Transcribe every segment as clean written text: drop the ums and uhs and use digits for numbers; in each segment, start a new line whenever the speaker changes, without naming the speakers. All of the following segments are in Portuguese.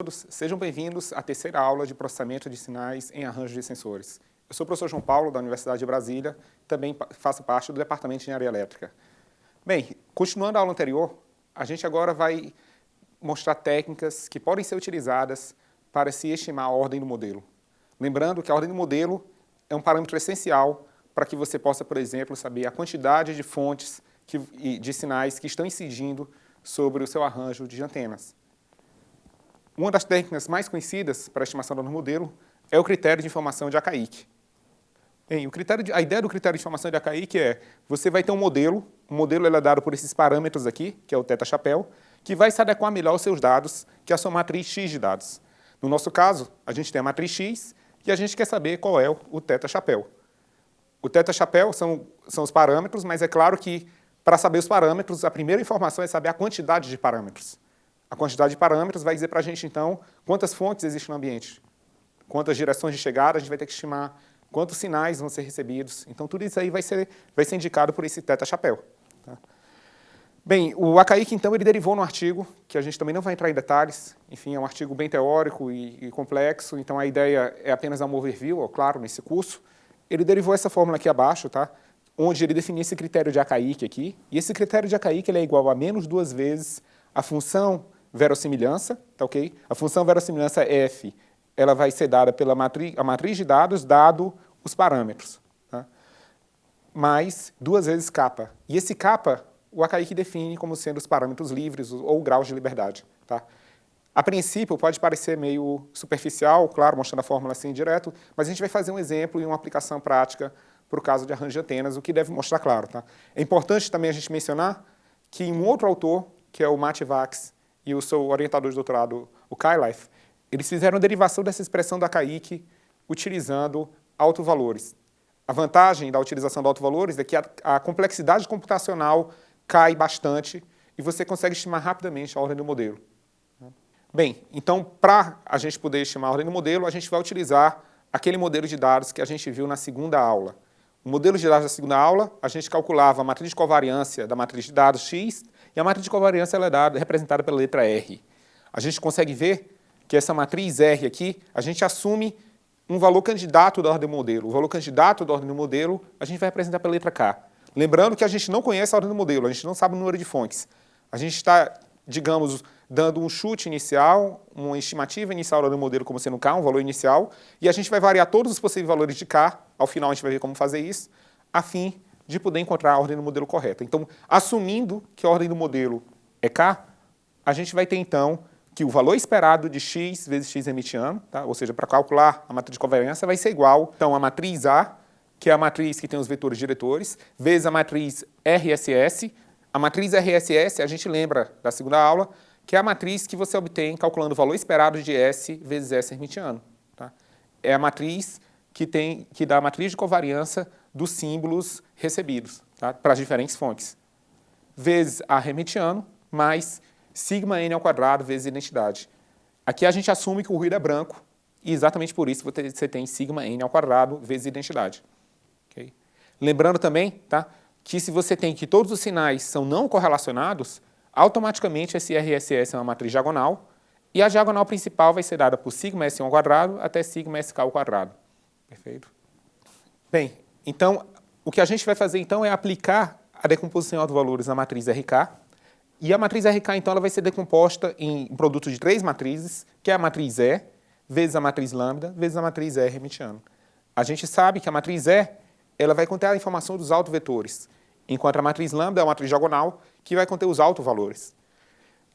Todos, sejam bem-vindos à terceira aula de processamento de sinais em arranjos de sensores. Eu sou o professor João Paulo, da Universidade de Brasília, também faço parte do Departamento de Engenharia Elétrica. Bem, continuando a aula anterior, a gente agora vai mostrar técnicas que podem ser utilizadas para se estimar a ordem do modelo. Lembrando que a ordem do modelo é um parâmetro essencial para que você possa, por exemplo, saber a quantidade de fontes de sinais que estão incidindo sobre o seu arranjo de antenas. Uma das técnicas mais conhecidas para a estimação do modelo é o critério de informação de Akaique. Bem, a ideia do critério de informação de Akaique é, você vai ter um modelo ele é dado por esses parâmetros aqui, que é o θ-chapéu, que vai se adequar melhor aos seus dados, que é a sua matriz X de dados. No nosso caso, a gente tem a matriz X e a gente quer saber qual é o θ-chapéu. O θ-chapéu são os parâmetros, mas é claro que, para saber os parâmetros, a primeira informação é saber a quantidade de parâmetros. A quantidade de parâmetros vai dizer para a gente, então, quantas fontes existem no ambiente, quantas direções de chegada a gente vai ter que estimar, quantos sinais vão ser recebidos. Então, tudo isso aí vai ser indicado por esse θ-chapéu. Tá? Bem, o Akaique, então, ele derivou no artigo, que a gente também não vai entrar em detalhes, enfim, é um artigo bem teórico e complexo, então a ideia é apenas um overview, claro, nesse curso. Ele derivou essa fórmula aqui abaixo, tá? Onde ele definiu esse critério de Akaique aqui, e esse critério de Akaique ele é igual a menos 2 vezes a função verossimilhança, tá ok? A função verossimilhança f, ela vai ser dada pela matriz de dados, dado os parâmetros, tá? Mais 2 vezes kappa. E esse kappa, o Akaique define como sendo os parâmetros livres ou graus de liberdade, tá? A princípio, pode parecer meio superficial, claro, mostrando a fórmula assim direto, mas a gente vai fazer um exemplo e uma aplicação prática para o caso de arranjo de antenas, o que deve mostrar claro, tá? É importante também a gente mencionar que um outro autor, que é o Matti Wachs, e o seu orientador de doutorado, o Kailath, eles fizeram a derivação dessa expressão da Akaique utilizando autovalores. A vantagem da utilização de autovalores é que a complexidade computacional cai bastante e você consegue estimar rapidamente a ordem do modelo. Bem, então, para a gente poder estimar a ordem do modelo, a gente vai utilizar aquele modelo de dados que a gente viu na segunda aula. O modelo de dados da segunda aula, a gente calculava a matriz de covariância da matriz de dados X, e a matriz de covariância ela é representada pela letra R. A gente consegue ver que essa matriz R aqui, a gente assume um valor candidato da ordem do modelo. O valor candidato da ordem do modelo, a gente vai representar pela letra K. Lembrando que a gente não conhece a ordem do modelo, a gente não sabe o número de fontes. A gente está, digamos, dando um chute inicial, uma estimativa inicial da ordem do modelo como sendo K, um valor inicial, e a gente vai variar todos os possíveis valores de K, ao final a gente vai ver como fazer isso, a fim de poder encontrar a ordem do modelo correta. Então, assumindo que a ordem do modelo é K, a gente vai ter, então, que o valor esperado de x vezes x hermitiano, tá? Ou seja, para calcular a matriz de covariância, vai ser igual, então, a matriz A, que é a matriz que tem os vetores diretores, vezes a matriz RSS. A matriz RSS, a gente lembra da segunda aula, que é a matriz que você obtém calculando o valor esperado de S vezes S hermitiano. Tá? É a matriz que dá a matriz de covariância dos símbolos recebidos, tá? Para as diferentes fontes. Vezes A hermitiano, mais sigma n ao quadrado vezes identidade. Aqui a gente assume que o ruído é branco, e exatamente por isso você tem sigma n ao quadrado vezes identidade. Okay? Lembrando também, tá, que se você tem que todos os sinais são não correlacionados, automaticamente esse RSS é uma matriz diagonal, e a diagonal principal vai ser dada por sigma S1 ao quadrado até sigma SK ao quadrado. Perfeito? Bem, então, o que a gente vai fazer então é aplicar a decomposição em autovalores na matriz RK, e a matriz RK, então, ela vai ser decomposta em um produto de 3 matrizes, que é a matriz E, vezes a matriz lambda, vezes a matriz R hermitiano. A gente sabe que a matriz E, ela vai conter a informação dos autovetores, enquanto a matriz lambda é uma matriz diagonal, que vai conter os autovalores.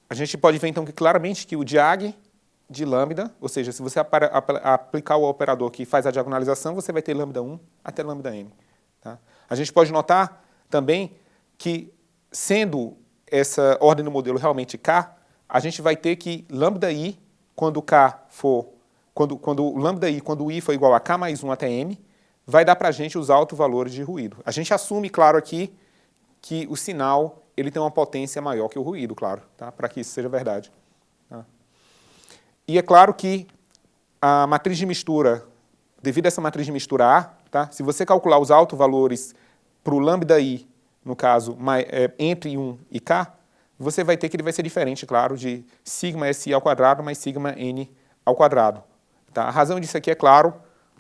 A gente pode ver, então, que claramente que o diag de lambda, ou seja, se você aplicar o operador que faz a diagonalização, você vai ter lambda 1 até lambda n. Tá? A gente pode notar também que, sendo essa ordem do modelo realmente K, a gente vai ter que lambda i, quando o i for igual a K mais 1 até m, vai dar para a gente os autovalores de ruído. A gente assume, claro, aqui, que o sinal ele tem uma potência maior que o ruído, claro, tá? Para que isso seja verdade. Tá? E é claro que a matriz de mistura, devido a essa matriz de mistura A, tá? Se você calcular os autovalores para o lambda i, no caso, entre 1 e k, você vai ter que ele vai ser diferente, claro, de sigma SI ao quadrado mais sigma N ao quadrado. Tá? A razão disso aqui é claro,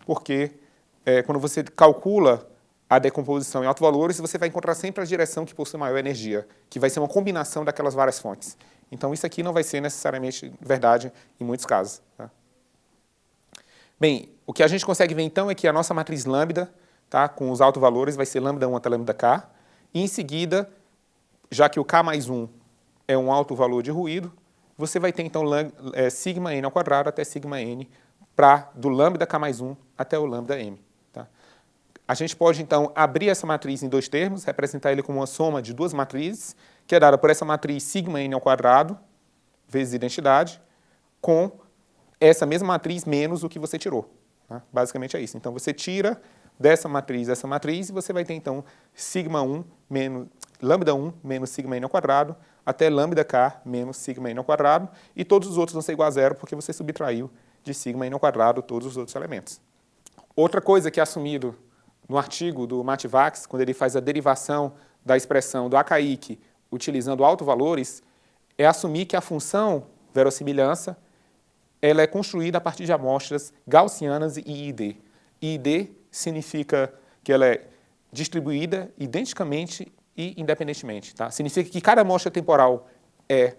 porque quando você calcula a decomposição em autovalores, você vai encontrar sempre a direção que possui maior energia, que vai ser uma combinação daquelas várias fontes. Então, isso aqui não vai ser necessariamente verdade em muitos casos. Tá? Bem, o que a gente consegue ver, então, é que a nossa matriz lambda, tá, com os autovalores, vai ser lambda 1 até lambda k, e, em seguida, já que o k mais 1 é um alto valor de ruído, você vai ter, então, sigma n ao quadrado até sigma n, do lambda k mais 1 até o lambda m. Tá? A gente pode, então, abrir essa matriz em dois termos, representar ele como uma soma de duas matrizes, que é dada por essa matriz sigma n ao quadrado, vezes identidade, com essa mesma matriz menos o que você tirou. Tá? Basicamente é isso. Então, você tira dessa matriz essa matriz, e você vai ter, então, sigma 1 menos lambda 1 menos sigma n ao quadrado, até lambda k menos sigma n ao quadrado, e todos os outros vão ser igual a zero, porque você subtraiu de sigma n ao quadrado todos os outros elementos. Outra coisa que é assumido no artigo do Mathvax, quando ele faz a derivação da expressão do Akaique utilizando autovalores, é assumir que a função verossimilhança ela é construída a partir de amostras gaussianas e ID. ID significa que ela é distribuída identicamente e independentemente. Tá? Significa que cada amostra temporal é,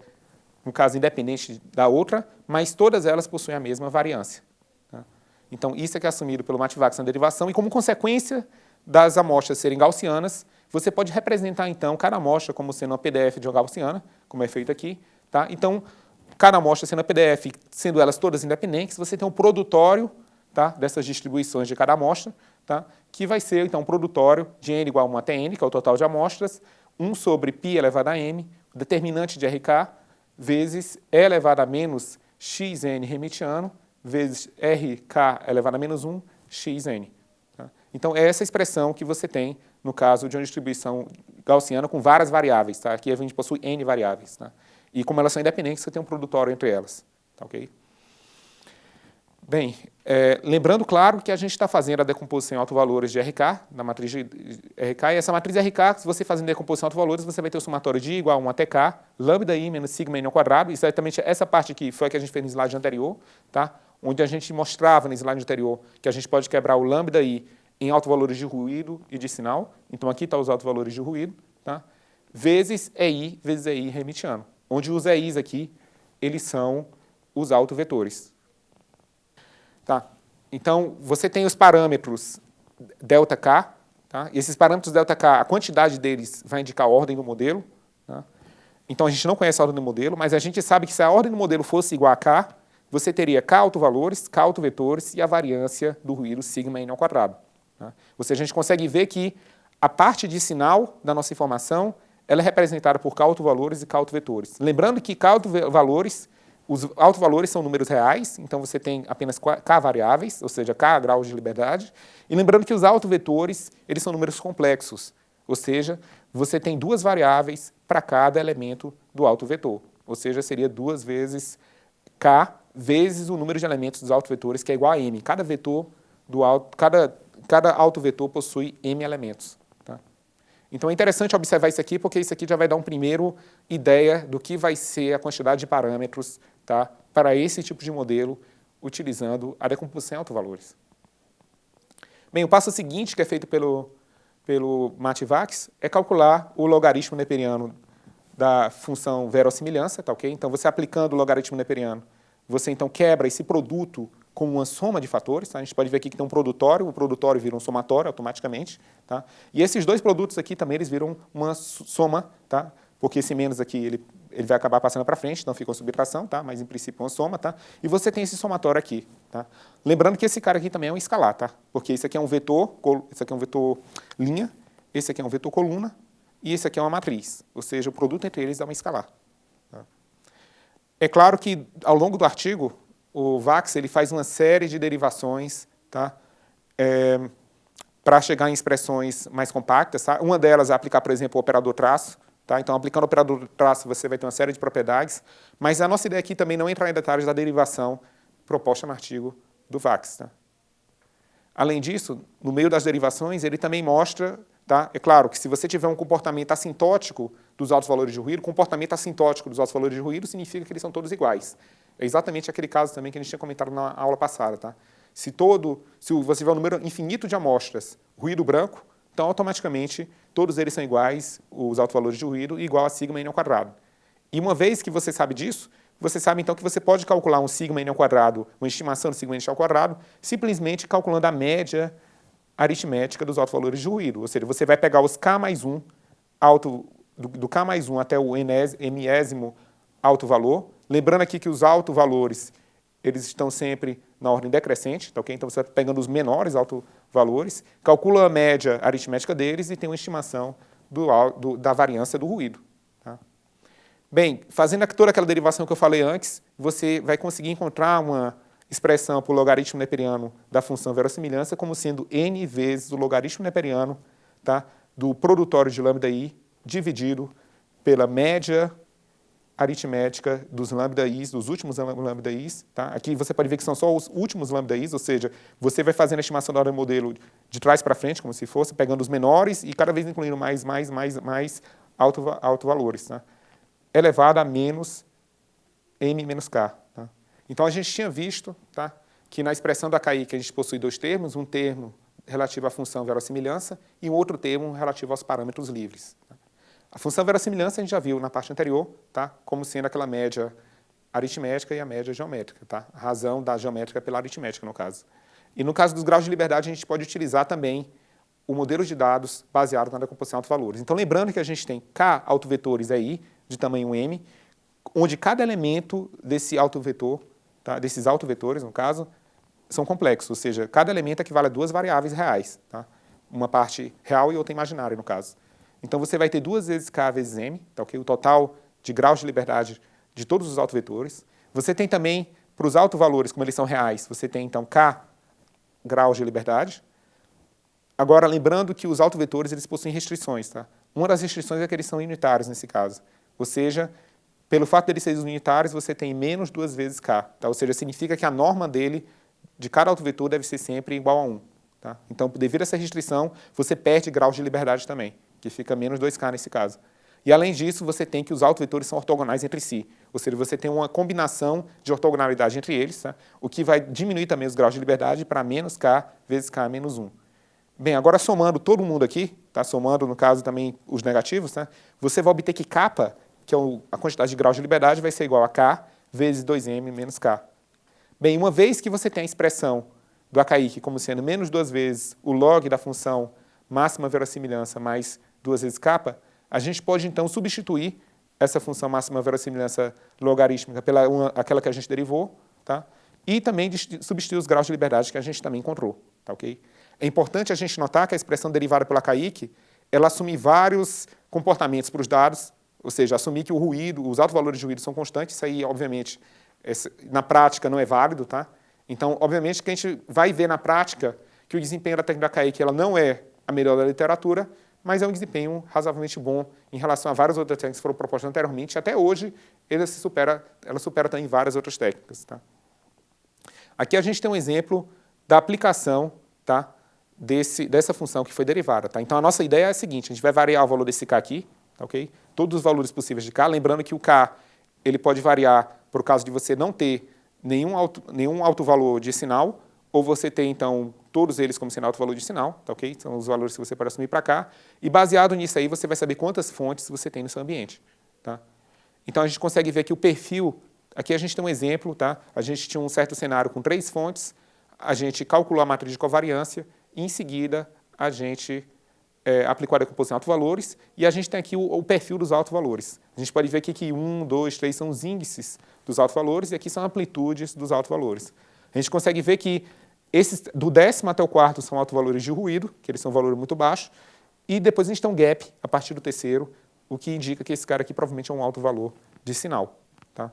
no caso, independente da outra, mas todas elas possuem a mesma variância. Tá? Então, isso é que é assumido pelo Mathvax na derivação, e como consequência das amostras serem gaussianas, você pode representar, então, cada amostra como sendo uma PDF de uma gaussiana, como é feito aqui. Tá? Então, cada amostra sendo a PDF, sendo elas todas independentes, você tem um produtório, tá, dessas distribuições de cada amostra, tá, que vai ser, então, um produtório de n igual a 1 até n, que é o total de amostras, 1 sobre π elevado a m, determinante de RK, vezes E elevado a menos xn Hermitiano, vezes RK elevado a menos 1, xn. Tá? Então, é essa expressão que você tem no caso de uma distribuição gaussiana com várias variáveis. Tá? Aqui a gente possui n variáveis. Tá? E como elas são independentes, você tem um produtório entre elas. Tá, okay? Bem, lembrando, claro, que a gente está fazendo a decomposição em autovalores de RK, na matriz de RK, e essa matriz RK, se você fazendo decomposição em autovalores, você vai ter o somatório de I igual a 1 até K, lambda I menos sigma N ao quadrado, exatamente essa parte aqui foi a que a gente fez no slide anterior, tá? Onde a gente mostrava no slide anterior que a gente pode quebrar o lambda I em autovalores de ruído e de sinal, então aqui está os autovalores de ruído, tá? Vezes EI Hermitiano, onde os EIs aqui, eles são os autovetores. Tá? Então, você tem os parâmetros ΔK, tá? E esses parâmetros ΔK, a quantidade deles vai indicar a ordem do modelo. Tá? Então, a gente não conhece a ordem do modelo, mas a gente sabe que se a ordem do modelo fosse igual a K, você teria K autovalores, K autovetores e a variância do ruído sigma N ao quadrado. Tá? Ou seja, a gente consegue ver que a parte de sinal da nossa informação ela é representada por K autovalores e K autovetores. Lembrando que K autovalores, os autovalores são números reais, então você tem apenas K variáveis, ou seja, K graus de liberdade. E lembrando que os autovetores, eles são números complexos, ou seja, você tem duas variáveis para cada elemento do autovetor. Ou seja, seria 2 vezes K vezes o número de elementos dos autovetores, que é igual a M. Cada autovetor possui M elementos. Tá? Então é interessante observar isso aqui, porque isso aqui já vai dar uma primeira ideia do que vai ser a quantidade de parâmetros, tá, para esse tipo de modelo, utilizando a decomposição em autovalores. Bem, o passo seguinte, que é feito pelo Mathvax, é calcular o logaritmo neperiano da função verossimilhança. Tá, okay? Então, você aplicando o logaritmo neperiano, você então quebra esse produto com uma soma de fatores. Tá? A gente pode ver aqui que tem um produtório, o produtório vira um somatório automaticamente. Tá? E esses dois produtos aqui também eles viram uma soma, tá? Porque esse menos aqui ele vai acabar passando para frente, então fica uma subtração, tá? Mas em princípio é uma soma. Tá? E você tem esse somatório aqui. Tá? Lembrando que esse cara aqui também é um escalar, tá? Porque esse aqui é um vetor, esse aqui é um vetor linha, esse aqui é um vetor coluna e esse aqui é uma matriz. Ou seja, o produto entre eles é um escalar. Tá? É claro que ao longo do artigo, o Vax ele faz uma série de derivações, tá? Para chegar em expressões mais compactas. Tá? Uma delas é aplicar, por exemplo, o operador traço. Tá? Então, aplicando o operador traço, você vai ter uma série de propriedades, mas a nossa ideia aqui também não é entrar em detalhes da derivação proposta no artigo do Vax. Tá? Além disso, no meio das derivações, ele também mostra, tá? É claro que se você tiver um comportamento assintótico dos altos valores de ruído, comportamento assintótico dos altos valores de ruído significa que eles são todos iguais. É exatamente aquele caso também que a gente tinha comentado na aula passada. Tá? Se você tiver um número infinito de amostras, ruído branco, então automaticamente todos eles são iguais, os altos valores de ruído, igual a sigma n ao quadrado. E uma vez que você sabe disso, você sabe então que você pode calcular um sigma n ao quadrado, uma estimação do sigma n ao quadrado, simplesmente calculando a média aritmética dos altos valores de ruído. Ou seja, você vai pegar os k mais 1, do k mais 1 até o nésimo alto valor, lembrando aqui que os altos valores eles estão sempre na ordem decrescente, tá, okay? Então você vai pegando os menores altos valores, calcula a média aritmética deles e tem uma estimação da variância do ruído. Tá? Bem, fazendo toda aquela derivação que eu falei antes, você vai conseguir encontrar uma expressão para o logaritmo neperiano da função verossimilhança como sendo n vezes o logaritmo neperiano, tá, do produtório de lambda-i dividido pela média aritmética dos lambda-i's, dos últimos lambda-i's. Tá? Aqui você pode ver que são só os últimos lambda-i's, ou seja, você vai fazendo a estimação da ordem do modelo de trás para frente, como se fosse, pegando os menores e cada vez incluindo mais alto valores. Tá? Elevado a menos n menos k. Tá? Então, a gente tinha visto, tá, que na expressão da KI que a gente possui dois termos, um termo relativo à função verossimilhança e um outro termo relativo aos parâmetros livres. Tá? A função verossimilhança a gente já viu na parte anterior, tá, como sendo aquela média aritmética e a média geométrica. Tá? A razão da geométrica pela aritmética, no caso. E no caso dos graus de liberdade, a gente pode utilizar também o modelo de dados baseado na decomposição de autovalores. Então, lembrando que a gente tem k autovetores aí, de tamanho m, onde cada elemento desse autovetor, tá, desses autovetores, no caso, são complexos, ou seja, cada elemento equivale a duas variáveis reais. Tá? Uma parte real e outra imaginária, no caso. Então, você vai ter 2 vezes k vezes m, tá, okay? O total de graus de liberdade de todos os autovetores. Você tem também, para os autovalores, como eles são reais, você tem, então, k graus de liberdade. Agora, lembrando que os autovetores eles possuem restrições. Tá? Uma das restrições é que eles são unitários, nesse caso. Ou seja, pelo fato de eles serem unitários, você tem menos 2 vezes k. Tá? Ou seja, significa que a norma dele, de cada autovetor, deve ser sempre igual a 1. Tá? Então, devido a essa restrição, você perde graus de liberdade também, que fica menos 2k nesse caso. E, além disso, você tem que os autovetores são ortogonais entre si. Ou seja, você tem uma combinação de ortogonalidade entre eles, tá? O que vai diminuir também os graus de liberdade para menos k vezes k menos 1. Bem, agora somando todo mundo aqui, tá? Somando, no caso, também os negativos, tá? Você vai obter que kappa, que é a quantidade de graus de liberdade, vai ser igual a k vezes 2m menos k. Bem, uma vez que você tem a expressão do AKI como sendo menos 2 vezes o log da função máxima verossimilhança mais 2 vezes kappa, a gente pode, então, substituir essa função máxima verossimilhança logarítmica pela aquela que a gente derivou, tá? E também substituir os graus de liberdade que a gente também encontrou. Tá, okay? É importante a gente notar que a expressão derivada pela KI, ela assume vários comportamentos para os dados, ou seja, assumir que o ruído, os altos valores de ruído são constantes, isso aí, obviamente, na prática não é válido. Tá? Então, obviamente, que a gente vai ver na prática que o desempenho da técnica da KI ela não é a melhor da literatura, mas é um desempenho razoavelmente bom em relação a várias outras técnicas que foram propostas anteriormente. Até hoje, ela supera também várias outras técnicas. Tá? Aqui a gente tem um exemplo da aplicação, tá, dessa função que foi derivada. Tá? Então, a nossa ideia é a seguinte, a gente vai variar o valor desse k aqui, tá, okay? Todos os valores possíveis de k, lembrando que o k ele pode variar por causa de você não ter nenhum alto valor de sinal, ou você ter, então, todos eles como sendo alto valor de sinal, tá, okay? São os valores que você pode assumir para cá, e baseado nisso aí, você vai saber quantas fontes você tem no seu ambiente. Tá? Então, a gente consegue ver que o perfil, aqui a gente tem um exemplo, tá? A gente tinha um certo cenário com 3 fontes, a gente calculou a matriz de covariância, e em seguida a gente aplicou a decomposição em autovalores, e a gente tem aqui o perfil dos autovalores. A gente pode ver aqui que 1, 2, 3 são os índices dos autovalores, e aqui são amplitudes dos autovalores. A gente consegue ver que esses, do 10º até o 4º são autovalores de ruído, que eles são valores muito baixos, e depois a gente tem um gap a partir do 3º, o que indica que esse cara aqui provavelmente é um alto valor de sinal. Tá?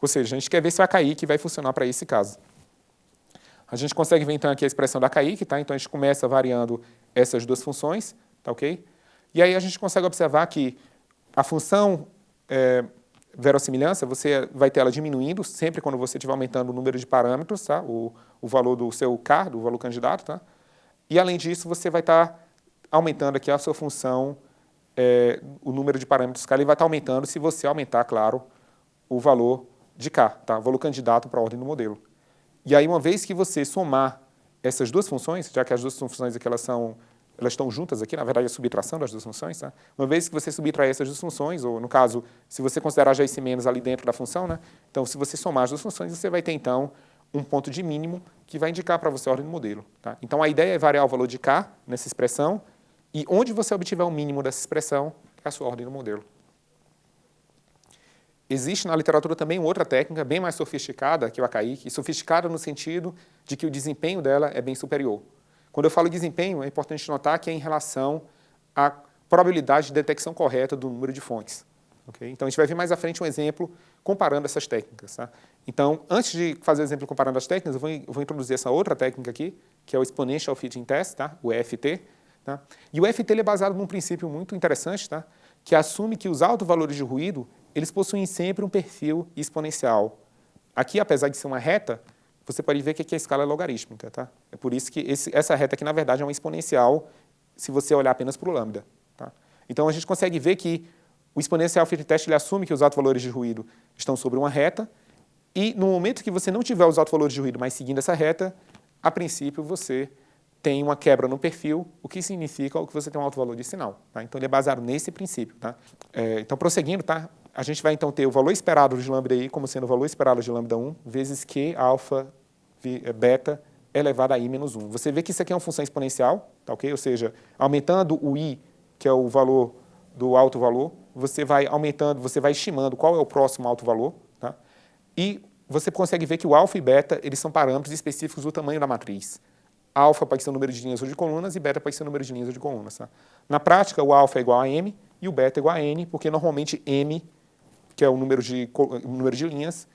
Ou seja, a gente quer ver se a KI que vai funcionar para esse caso. A gente consegue ver, então, aqui a expressão da KI, tá? Então, a gente começa variando essas duas funções, tá ok? E aí a gente consegue observar que a função verossimilhança, você vai ter ela diminuindo sempre quando você estiver aumentando o número de parâmetros, tá? O valor do seu K, do valor candidato. Tá? E, além disso, você vai estar aumentando aqui a sua função, o número de parâmetros K, ele vai estar aumentando se você aumentar, claro, o valor de K, tá? O valor candidato para a ordem do modelo. E aí, uma vez que você somar essas duas funções, já que as duas funções aqui elas estão juntas aqui, na verdade, a subtração das duas funções, tá? Uma vez que você subtrair essas duas funções, ou no caso, se você considerar já esse menos ali dentro da função, né? Então, se você somar as duas funções, você vai ter, então, um ponto de mínimo que vai indicar para você a ordem do modelo. Tá? Então, a ideia é variar o valor de K nessa expressão, e onde você obtiver o mínimo dessa expressão, é a sua ordem do modelo. Existe na literatura também outra técnica, bem mais sofisticada que o Akaique, sofisticada no sentido de que o desempenho dela é bem superior. Quando eu falo desempenho, é importante notar que é em relação à probabilidade de detecção correta do número de fontes. Okay? Então, a gente vai ver mais à frente um exemplo comparando essas técnicas. Tá? Então, antes de fazer o exemplo comparando as técnicas, eu vou introduzir essa outra técnica aqui, que é o Exponential Fitting Test, tá? O EFT. Tá? E o EFT ele é baseado num princípio muito interessante, tá? Que assume que os altos valores de ruído eles possuem sempre um perfil exponencial. Aqui, apesar de ser uma reta, você pode ver que aqui a escala é logarítmica. Tá? É por isso que essa reta aqui, na verdade, é uma exponencial se você olhar apenas para o lambda. Tá? Então, a gente consegue ver que o exponencial fitting test ele assume que os altos valores de ruído estão sobre uma reta e, no momento que você não tiver os altos valores de ruído, mas seguindo essa reta, a princípio, você tem uma quebra no perfil, o que significa que você tem um alto valor de sinal. Tá? Então, ele é baseado nesse princípio. Tá? Então, prosseguindo, tá? A gente vai, então, ter o valor esperado de lambda I como sendo o valor esperado de lambda 1 vezes Q alfa beta elevado a I menos 1. Você vê que isso aqui é uma função exponencial, tá, okay? Ou seja, aumentando o I, que é o valor do alto valor, você vai aumentando, você vai estimando qual é o próximo alto valor. Tá? E você consegue ver que o alfa e beta eles são parâmetros específicos do tamanho da matriz. Alfa pode ser o número de linhas ou de colunas e beta pode ser o número de linhas ou de colunas. Tá? Na prática, o alfa é igual a M e o beta é igual a N, porque normalmente M, que é o número de linhas,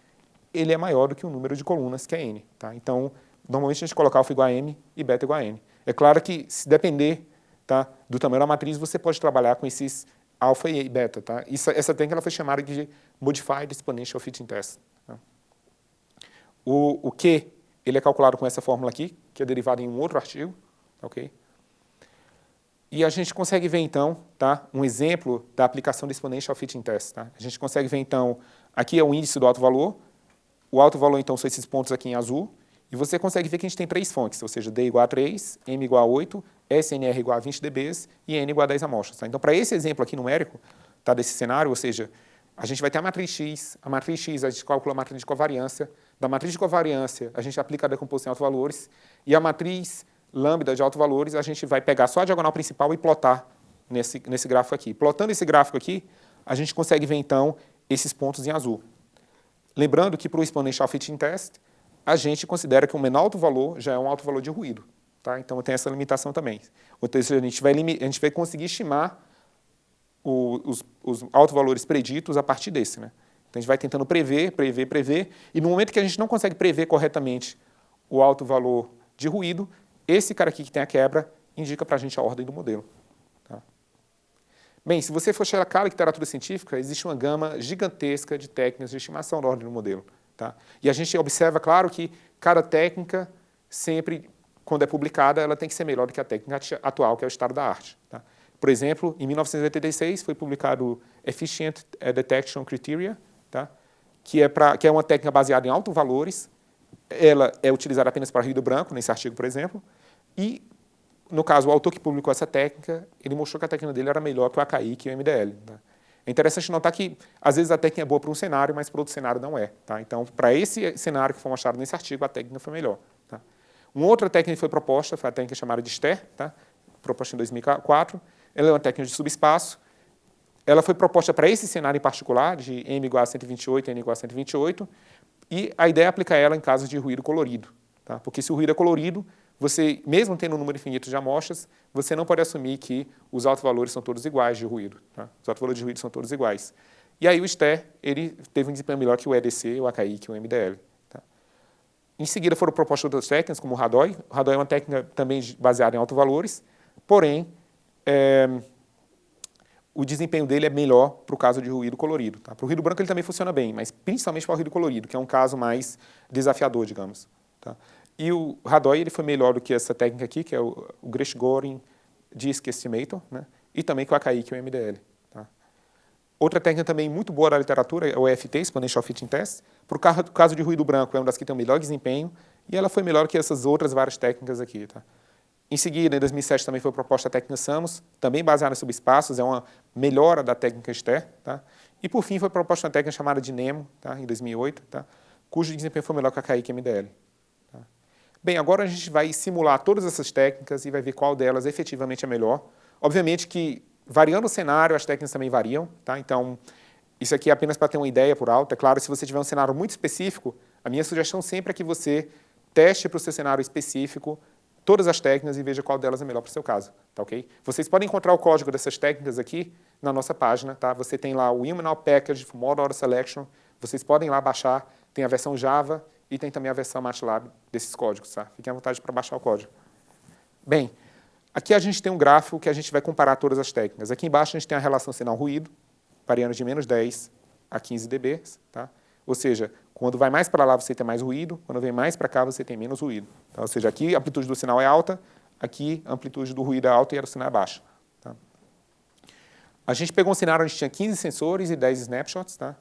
ele é maior do que o número de colunas, que é N. Tá? Então, normalmente a gente coloca alfa igual a M e beta igual a N. É claro que, se depender tá, do tamanho da matriz, você pode trabalhar com esses alfa e beta. Tá? Essa técnica ela foi chamada de Modified Exponential Fitting Test. Tá? O Q ele é calculado com essa fórmula aqui, que é derivada em um outro artigo. Okay? E a gente consegue ver, então, tá, um exemplo da aplicação do Exponential Fitting Test. Tá? A gente consegue ver, então, aqui é o índice do alto valor. O alto valor, então, são esses pontos aqui em azul. E você consegue ver que a gente tem 3 fontes, ou seja, D igual a 3, M igual a 8, SNR igual a 20 dB e N igual a 10 amostras. Tá? Então, para esse exemplo aqui numérico, tá, desse cenário, ou seja, a gente vai ter a matriz X a gente calcula a matriz de covariância. Da matriz de covariância, a gente aplica a decomposição em altos valores. E a matriz lambda de altos valores, a gente vai pegar só a diagonal principal e plotar nesse gráfico aqui. Plotando esse gráfico aqui, a gente consegue ver, então, esses pontos em azul. Lembrando que, para o Exponential Fitting Test, a gente considera que o menor alto valor já é um alto valor de ruído. Tá? Então, tem essa limitação também. Ou seja, a gente vai conseguir estimar os altos valores preditos a partir desse. Né? Então, a gente vai tentando prever, e no momento que a gente não consegue prever corretamente o alto valor de ruído, esse cara aqui que tem a quebra indica para a gente a ordem do modelo. Tá? Bem, se você for checar a literatura científica, existe uma gama gigantesca de técnicas de estimação da ordem do modelo. Tá? E a gente observa, claro, que cada técnica, sempre, quando é publicada, ela tem que ser melhor do que a técnica atual, que é o estado da arte. Tá? Por exemplo, em 1986, foi publicado o Efficient Detection Criteria, tá? que é uma técnica baseada em altos valores. Ela é utilizada apenas para ruído branco, nesse artigo, por exemplo. E, no caso, o autor que publicou essa técnica, ele mostrou que a técnica dele era melhor que o Akaique e o MDL. Tá? É interessante notar que, às vezes, a técnica é boa para um cenário, mas para outro cenário não é. Tá? Então, para esse cenário que foi mostrado nesse artigo, a técnica foi melhor. Tá? Uma outra técnica que foi proposta foi a técnica chamada de STER, tá? Proposta em 2004. Ela é uma técnica de subespaço. Ela foi proposta para esse cenário em particular, de M igual a 128 e N igual a 128, e a ideia é aplicar ela em casos de ruído colorido. Tá? Porque se o ruído é colorido, você, mesmo tendo um número infinito de amostras, você não pode assumir que os altos valores são todos iguais de ruído. Tá? Os altos valores de ruído são todos iguais. E aí o STER ele teve um desempenho melhor que o EDC, o Akaique e o MDL. Tá? Em seguida foram propostas outras técnicas, como o Radoi. O Radoi é uma técnica também baseada em altos valores, porém, o desempenho dele é melhor para o caso de ruído colorido. Tá? Para o ruído branco ele também funciona bem, mas principalmente para o ruído colorido, que é um caso mais desafiador, digamos. Tá? E o Radoy ele foi melhor do que essa técnica aqui, que é o Gresham-Goring Disk Estimator, né? E também que o AKI, que é o MDL. Tá? Outra técnica também muito boa da literatura é o EFT, Exponential Fitting Test. Para o caso de ruído branco, é uma das que tem o melhor desempenho, e ela foi melhor que essas outras várias técnicas aqui. Tá? Em seguida, em 2007, também foi proposta a técnica SAMUS, também baseada em subespaços, é uma melhora da técnica STER. Tá? E, por fim, foi proposta uma técnica chamada de NEMO, tá? Em 2008, tá? Cujo desempenho foi melhor que a AKI e MDL. Tá? Bem, agora a gente vai simular todas essas técnicas e vai ver qual delas efetivamente é melhor. Obviamente que, variando o cenário, as técnicas também variam. Tá? Então, isso aqui é apenas para ter uma ideia por alto. É claro, se você tiver um cenário muito específico, a minha sugestão sempre é que você teste para o seu cenário específico todas as técnicas e veja qual delas é melhor para o seu caso. Tá, okay? Vocês podem encontrar o código dessas técnicas aqui na nossa página. Tá? Você tem lá o Ilmenau Package for Model Auto Selection. Vocês podem lá baixar. Tem a versão Java e tem também a versão MATLAB desses códigos. Tá? Fiquem à vontade para baixar o código. Bem, aqui a gente tem um gráfico que a gente vai comparar todas as técnicas. Aqui embaixo a gente tem a relação sinal-ruído, variando de menos 10 a 15 dB. Tá? Ou seja, quando vai mais para lá você tem mais ruído, quando vem mais para cá você tem menos ruído. Tá? Ou seja, aqui a amplitude do sinal é alta, aqui a amplitude do ruído é alta e a do sinal é baixa. Tá? A gente pegou um cenário onde tinha 15 sensores e 10 snapshots, tá?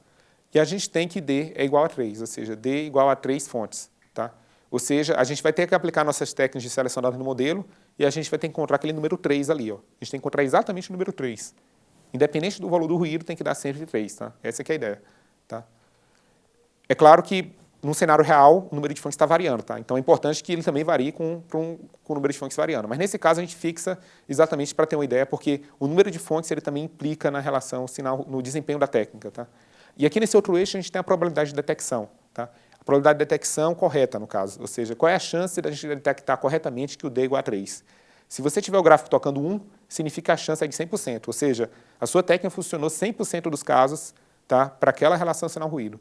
E a gente tem que D é igual a 3, ou seja, D igual a 3 fontes. Tá? Ou seja, a gente vai ter que aplicar nossas técnicas de seleção dados no modelo e a gente vai ter que encontrar aquele número 3 ali. Ó. A gente tem que encontrar exatamente o número 3. Independente do valor do ruído, tem que dar sempre 3. Tá? Essa que é a ideia. Tá? É claro que, num cenário real, o número de funks está variando. Tá? Então, é importante que ele também varie com o número de funks variando. Mas, nesse caso, a gente fixa exatamente para ter uma ideia, porque o número de funks ele também implica na relação, no desempenho da técnica. Tá? E aqui, nesse outro eixo, a gente tem a probabilidade de detecção. Tá? A probabilidade de detecção correta, no caso. Ou seja, qual é a chance da gente detectar corretamente que o D é igual a 3? Se você tiver o gráfico tocando 1, significa que a chance é de 100%. Ou seja, a sua técnica funcionou 100% dos casos, tá, para aquela relação sinal-ruído.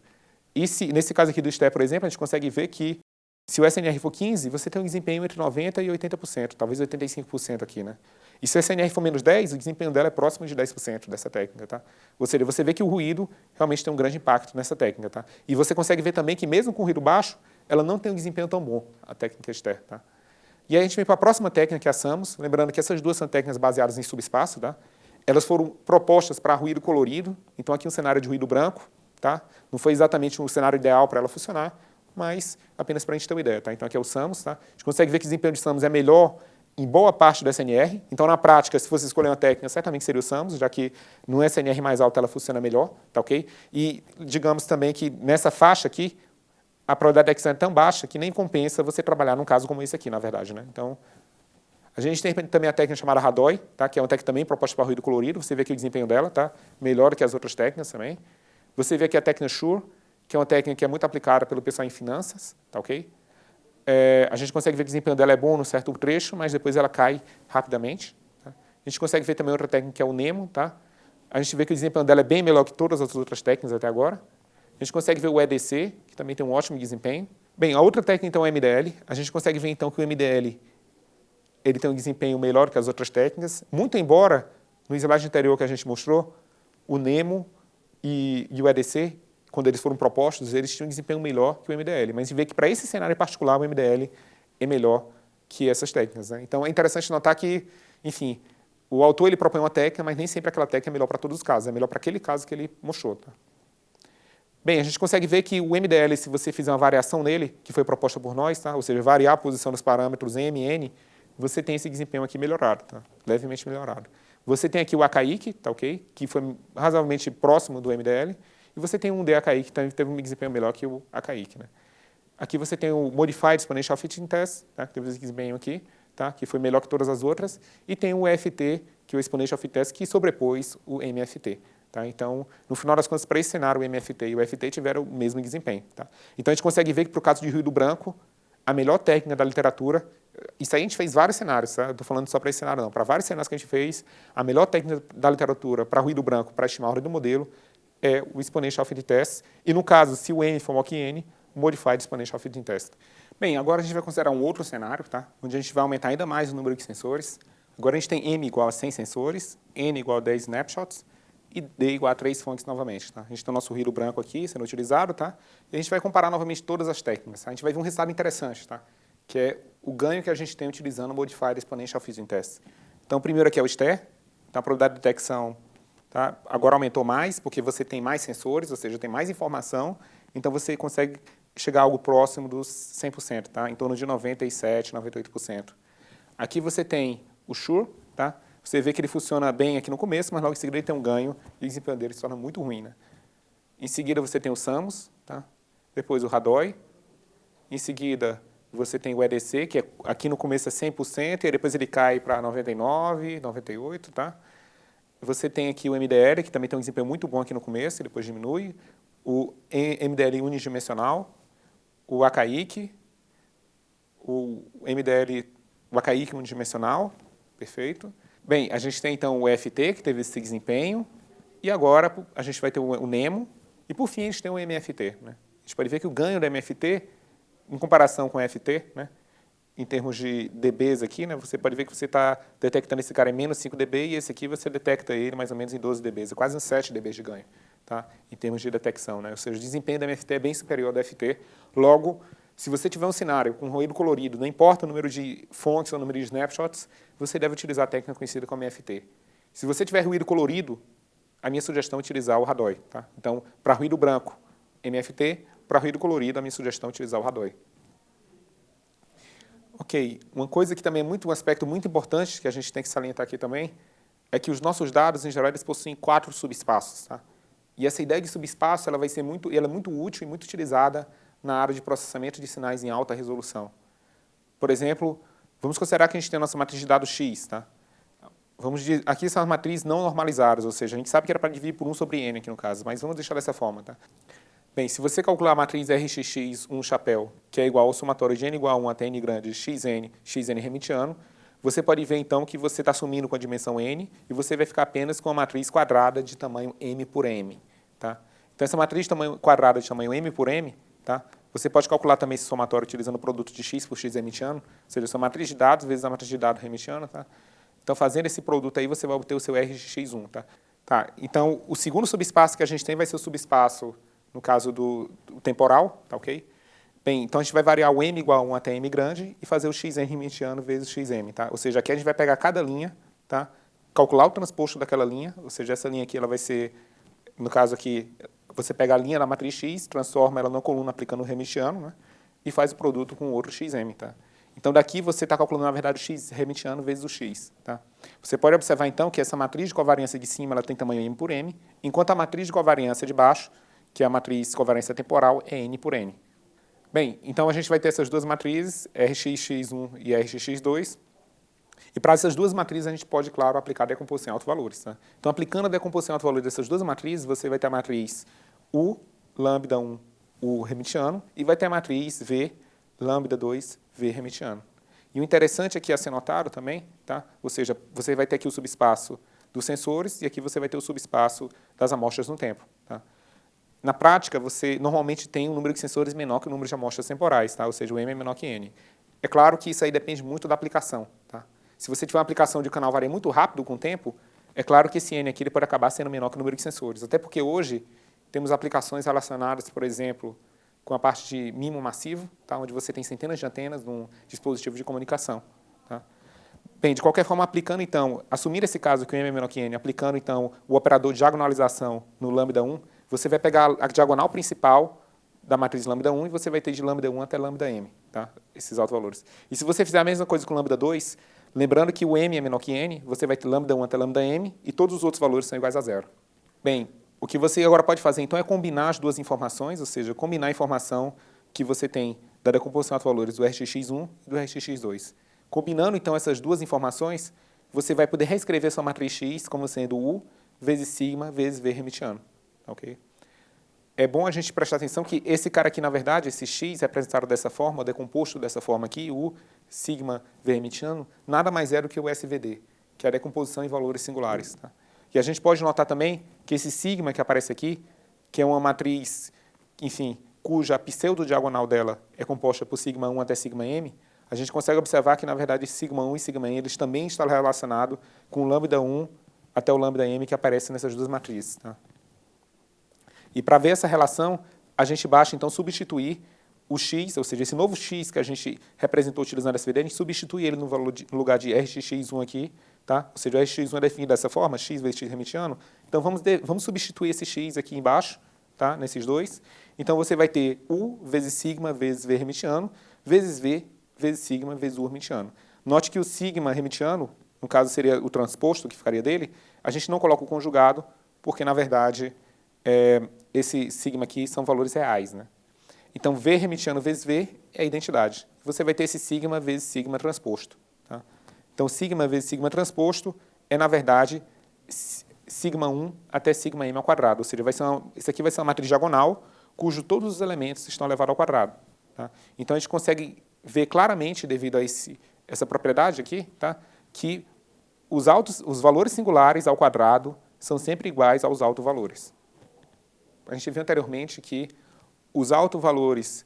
E nesse caso aqui do STER, por exemplo, a gente consegue ver que se o SNR for 15, você tem um desempenho entre 90% e 80%, talvez 85% aqui. Né? E se o SNR for menos 10, o desempenho dela é próximo de 10% dessa técnica. Tá? Ou seja, você vê que o ruído realmente tem um grande impacto nessa técnica. Tá? E você consegue ver também que mesmo com ruído baixo, ela não tem um desempenho tão bom, a técnica STER. Tá? E aí a gente vem para a próxima técnica, que é a SAMUS, lembrando que essas duas são técnicas baseadas em subespaço. Tá? Elas foram propostas para ruído colorido, então aqui um cenário de ruído branco. Tá? Não foi exatamente um cenário ideal para ela funcionar, mas apenas para a gente ter uma ideia. Tá? Então, aqui é o SAMUS. Tá? A gente consegue ver que o desempenho de SAMUS é melhor em boa parte do SNR. Então, na prática, se você escolher uma técnica, certamente seria o SAMUS, já que no SNR mais alto ela funciona melhor. Tá, okay? E digamos também que nessa faixa aqui, a probabilidade de detecção é tão baixa que nem compensa você trabalhar num caso como esse aqui, na verdade. Né? Então, a gente tem também a técnica chamada Radoy, tá? Que é uma técnica também proposta para ruído colorido. Você vê aqui o desempenho dela, tá? Melhor que as outras técnicas também. Você vê aqui a técnica SURE, que é uma técnica que é muito aplicada pelo pessoal em finanças. Tá, okay? A gente consegue ver que o desempenho dela é bom num certo trecho, mas depois ela cai rapidamente. Tá? A gente consegue ver também outra técnica que é o NEMO. Tá? A gente vê que o desempenho dela é bem melhor que todas as outras técnicas até agora. A gente consegue ver o EDC, que também tem um ótimo desempenho. Bem, a outra técnica, então, é o MDL. A gente consegue ver, então, que o MDL ele tem um desempenho melhor que as outras técnicas, muito embora, no slide anterior que a gente mostrou, o NEMO e o EDC, quando eles foram propostos, eles tinham um desempenho melhor que o MDL. Mas a gente vê que, para esse cenário em particular, o MDL é melhor que essas técnicas. Né? Então, é interessante notar que, enfim, o autor ele propõe uma técnica, mas nem sempre aquela técnica é melhor para todos os casos. É melhor para aquele caso que ele mostrou. Tá? Bem, a gente consegue ver que o MDL, se você fizer uma variação nele, que foi proposta por nós, tá? Ou seja, variar a posição dos parâmetros M e N, você tem esse desempenho aqui melhorado, tá? Levemente melhorado. Você tem aqui o AKI, tá, okay? Que foi razoavelmente próximo do MDL, e você tem um DAKI que também teve um desempenho melhor que o AKI. Né? Aqui você tem o Modified Exponential Fitting Test, tá? Que teve esse desempenho aqui, tá? Que foi melhor que todas as outras, e tem o EFT, que é o Exponential Fitting Test, que sobrepôs o MFT. Tá? Então, no final das contas, para esse cenário, o MFT e o EFT tiveram o mesmo desempenho. Tá? Então, a gente consegue ver que, para o caso de ruído branco, a melhor técnica da literatura, isso aí a gente fez vários cenários, tá? Estou falando só para esse cenário não, para vários cenários que a gente fez, a melhor técnica da literatura para ruído branco, para estimar o ruído do modelo, é o Exponential Fitting Test, e no caso, se o N for maior que N, o Modified Exponential Fitting Test. Bem, agora a gente vai considerar um outro cenário, tá? Onde a gente vai aumentar ainda mais o número de sensores. Agora a gente tem M igual a 100 sensores, N igual a 10 snapshots e D igual a 3 fontes novamente. Tá? A gente tem o nosso ruído branco aqui sendo utilizado, tá? E a gente vai comparar novamente todas as técnicas. Tá? A gente vai ver um resultado interessante, tá? Que é o ganho que a gente tem utilizando o Modified Exponential Fusion Test. Então, primeiro aqui é o STER, então a probabilidade de detecção, tá? Agora aumentou mais, porque você tem mais sensores, ou seja, tem mais informação, então você consegue chegar a algo próximo dos 100%, tá? Em torno de 97%, 98%. Aqui você tem o Sure, tá? Você vê que ele funciona bem aqui no começo, mas logo em seguida ele tem um ganho e o desempenho dele se torna muito ruim. Né? Em seguida você tem o Samus, tá? Depois o Radoi. Em seguida você tem o EDC, que aqui no começo é 100%, e depois ele cai para 99%, 98%. Tá? Você tem aqui o MDL, que também tem um desempenho muito bom aqui no começo, e depois diminui. O MDL unidimensional, o AKIC, o AKIC unidimensional, perfeito. Bem, a gente tem então o EFT, que teve esse desempenho, e agora a gente vai ter o NEMO, e por fim a gente tem o MFT. Né? A gente pode ver que o ganho do MFT, em comparação com o EFT, né, em termos de dBs aqui, né, você pode ver que você está detectando esse cara em menos 5 dB, e esse aqui você detecta ele mais ou menos em 12 dBs, quase uns 7 dBs de ganho, tá? Em termos de detecção. Né? Ou seja, o desempenho do MFT é bem superior ao do FT. Logo, se você tiver um cenário com ruído colorido, não importa o número de fontes ou o número de snapshots, você deve utilizar a técnica conhecida como MFT. Se você tiver ruído colorido, a minha sugestão é utilizar o Radoi. Tá? Então, para ruído branco, MFT, para ruído colorido, a minha sugestão é utilizar o Radoi. Ok, uma coisa que também é um aspecto muito importante que a gente tem que salientar aqui também, é que os nossos dados, em geral, eles possuem 4 subespaços. Tá? E essa ideia de subespaço ela é muito útil e muito utilizada na área de processamento de sinais em alta resolução. Por exemplo, vamos considerar que a gente tem a nossa matriz de dados X. Tá? Aqui são as matrizes não normalizadas, ou seja, a gente sabe que era para dividir por 1 sobre n aqui no caso, mas vamos deixar dessa forma. Tá? Bem, se você calcular a matriz RXX, um chapéu, que é igual ao somatório de n igual a 1 até n grande, xn hermitiano, você pode ver então que você está sumindo com a dimensão n e você vai ficar apenas com a matriz quadrada de tamanho m por m. Tá? Então, essa matriz de tamanho quadrada de tamanho m por m, tá? Você pode calcular também esse somatório utilizando o produto de x por x hermitiano, ou seja, a sua matriz de dados vezes a matriz de dados hermitiana. Tá? Então, fazendo esse produto aí, você vai obter o seu RxX1. Tá? Então, o segundo subespaço que a gente tem vai ser o subespaço, no caso do temporal. Tá, ok? Bem, então a gente vai variar o m igual a 1 até m grande e fazer o xn hermitiano vezes xm. Tá? Ou seja, aqui a gente vai pegar cada linha, tá? Calcular o transposto daquela linha, ou seja, essa linha aqui ela vai ser, no caso aqui, você pega a linha da matriz X, transforma ela numa coluna aplicando o hermitiano, né, e faz o produto com o outro xm. Tá? Então, daqui você está calculando, na verdade, o x hermitiano vezes o x. Tá? Você pode observar, então, que essa matriz de covariância de cima ela tem tamanho m por m, enquanto a matriz de covariância de baixo, que é a matriz de covariância temporal, é n por n. Bem, então a gente vai ter essas duas matrizes, RxX1 e RxX2, e para essas duas matrizes a gente pode, claro, aplicar a decomposição em alto-valores. Tá? Então, aplicando a decomposição em alto-valores dessas duas matrizes, você vai ter a matriz U, lambda 1, U hermitiano, e vai ter a matriz V, lambda 2, V hermitiano. E o interessante aqui a ser notado também, tá? Ou seja, você vai ter aqui o subespaço dos sensores e aqui você vai ter o subespaço das amostras no tempo. Tá? Na prática, você normalmente tem um número de sensores menor que o número de amostras temporais, tá? Ou seja, o M é menor que N. É claro que isso aí depende muito da aplicação. Tá? Se você tiver uma aplicação de um canal varia muito rápido com o tempo, é claro que esse N aqui ele pode acabar sendo menor que o número de sensores. Até porque hoje temos aplicações relacionadas, por exemplo, com a parte de mimo massivo, tá? Onde você tem centenas de antenas num dispositivo de comunicação. Tá? Bem, de qualquer forma, aplicando então, assumir esse caso que o M é menor que N, aplicando então o operador de diagonalização no lambda 1, você vai pegar a diagonal principal da matriz lambda 1 e você vai ter de lambda 1 até lambda m, tá? Esses altos-valores. E se você fizer a mesma coisa com lambda 2, lembrando que o m é menor que n, você vai ter lambda 1 até lambda m e todos os outros valores são iguais a zero. Bem, o que você agora pode fazer, então, é combinar as duas informações, ou seja, combinar a informação que você tem da decomposição de alto-valores do RxX1 e do RxX2. Combinando, então, essas duas informações, você vai poder reescrever sua matriz X como sendo U vezes sigma vezes V hermitiano. Ok? É bom a gente prestar atenção que esse cara aqui, na verdade, esse X representado dessa forma, decomposto dessa forma aqui, U, sigma, V hermitiano, nada mais é do que o SVD, que é a decomposição em valores singulares. Tá? E a gente pode notar também que esse sigma que aparece aqui, que é uma matriz, enfim, cuja pseudo-diagonal dela é composta por sigma 1 até sigma m, a gente consegue observar que, na verdade, sigma1 e sigma-n eles também estão relacionados com o lambda1 até o lambda-m que aparece nessas duas matrizes. Tá? E para ver essa relação, a gente basta, então, substituir o x, ou seja, esse novo x que a gente representou utilizando essa SVD, a gente substitui ele no lugar de rxx1 aqui, tá? Ou seja, o rxx1 é definido dessa forma, x vezes x hermitiano. Então, vamos substituir esse x aqui embaixo, tá? Nesses dois. Então, você vai ter u vezes sigma vezes v hermitiano, vezes v vezes sigma vezes u hermitiano. Note que o sigma hermitiano, no caso seria o transposto que ficaria dele, a gente não coloca o conjugado, porque, na verdade, esse sigma aqui são valores reais, né? Então, V hermitiano vezes V é a identidade. Você vai ter esse sigma vezes sigma transposto. Tá? Então, sigma vezes sigma transposto é, na verdade, sigma1 até sigma-m ao quadrado. Ou seja, isso aqui vai ser uma matriz diagonal, cujo todos os elementos estão elevados ao quadrado. Tá? Então, a gente consegue ver claramente, devido a essa propriedade aqui, tá? Que os valores singulares ao quadrado são sempre iguais aos autovalores. A gente viu anteriormente que os autovalores,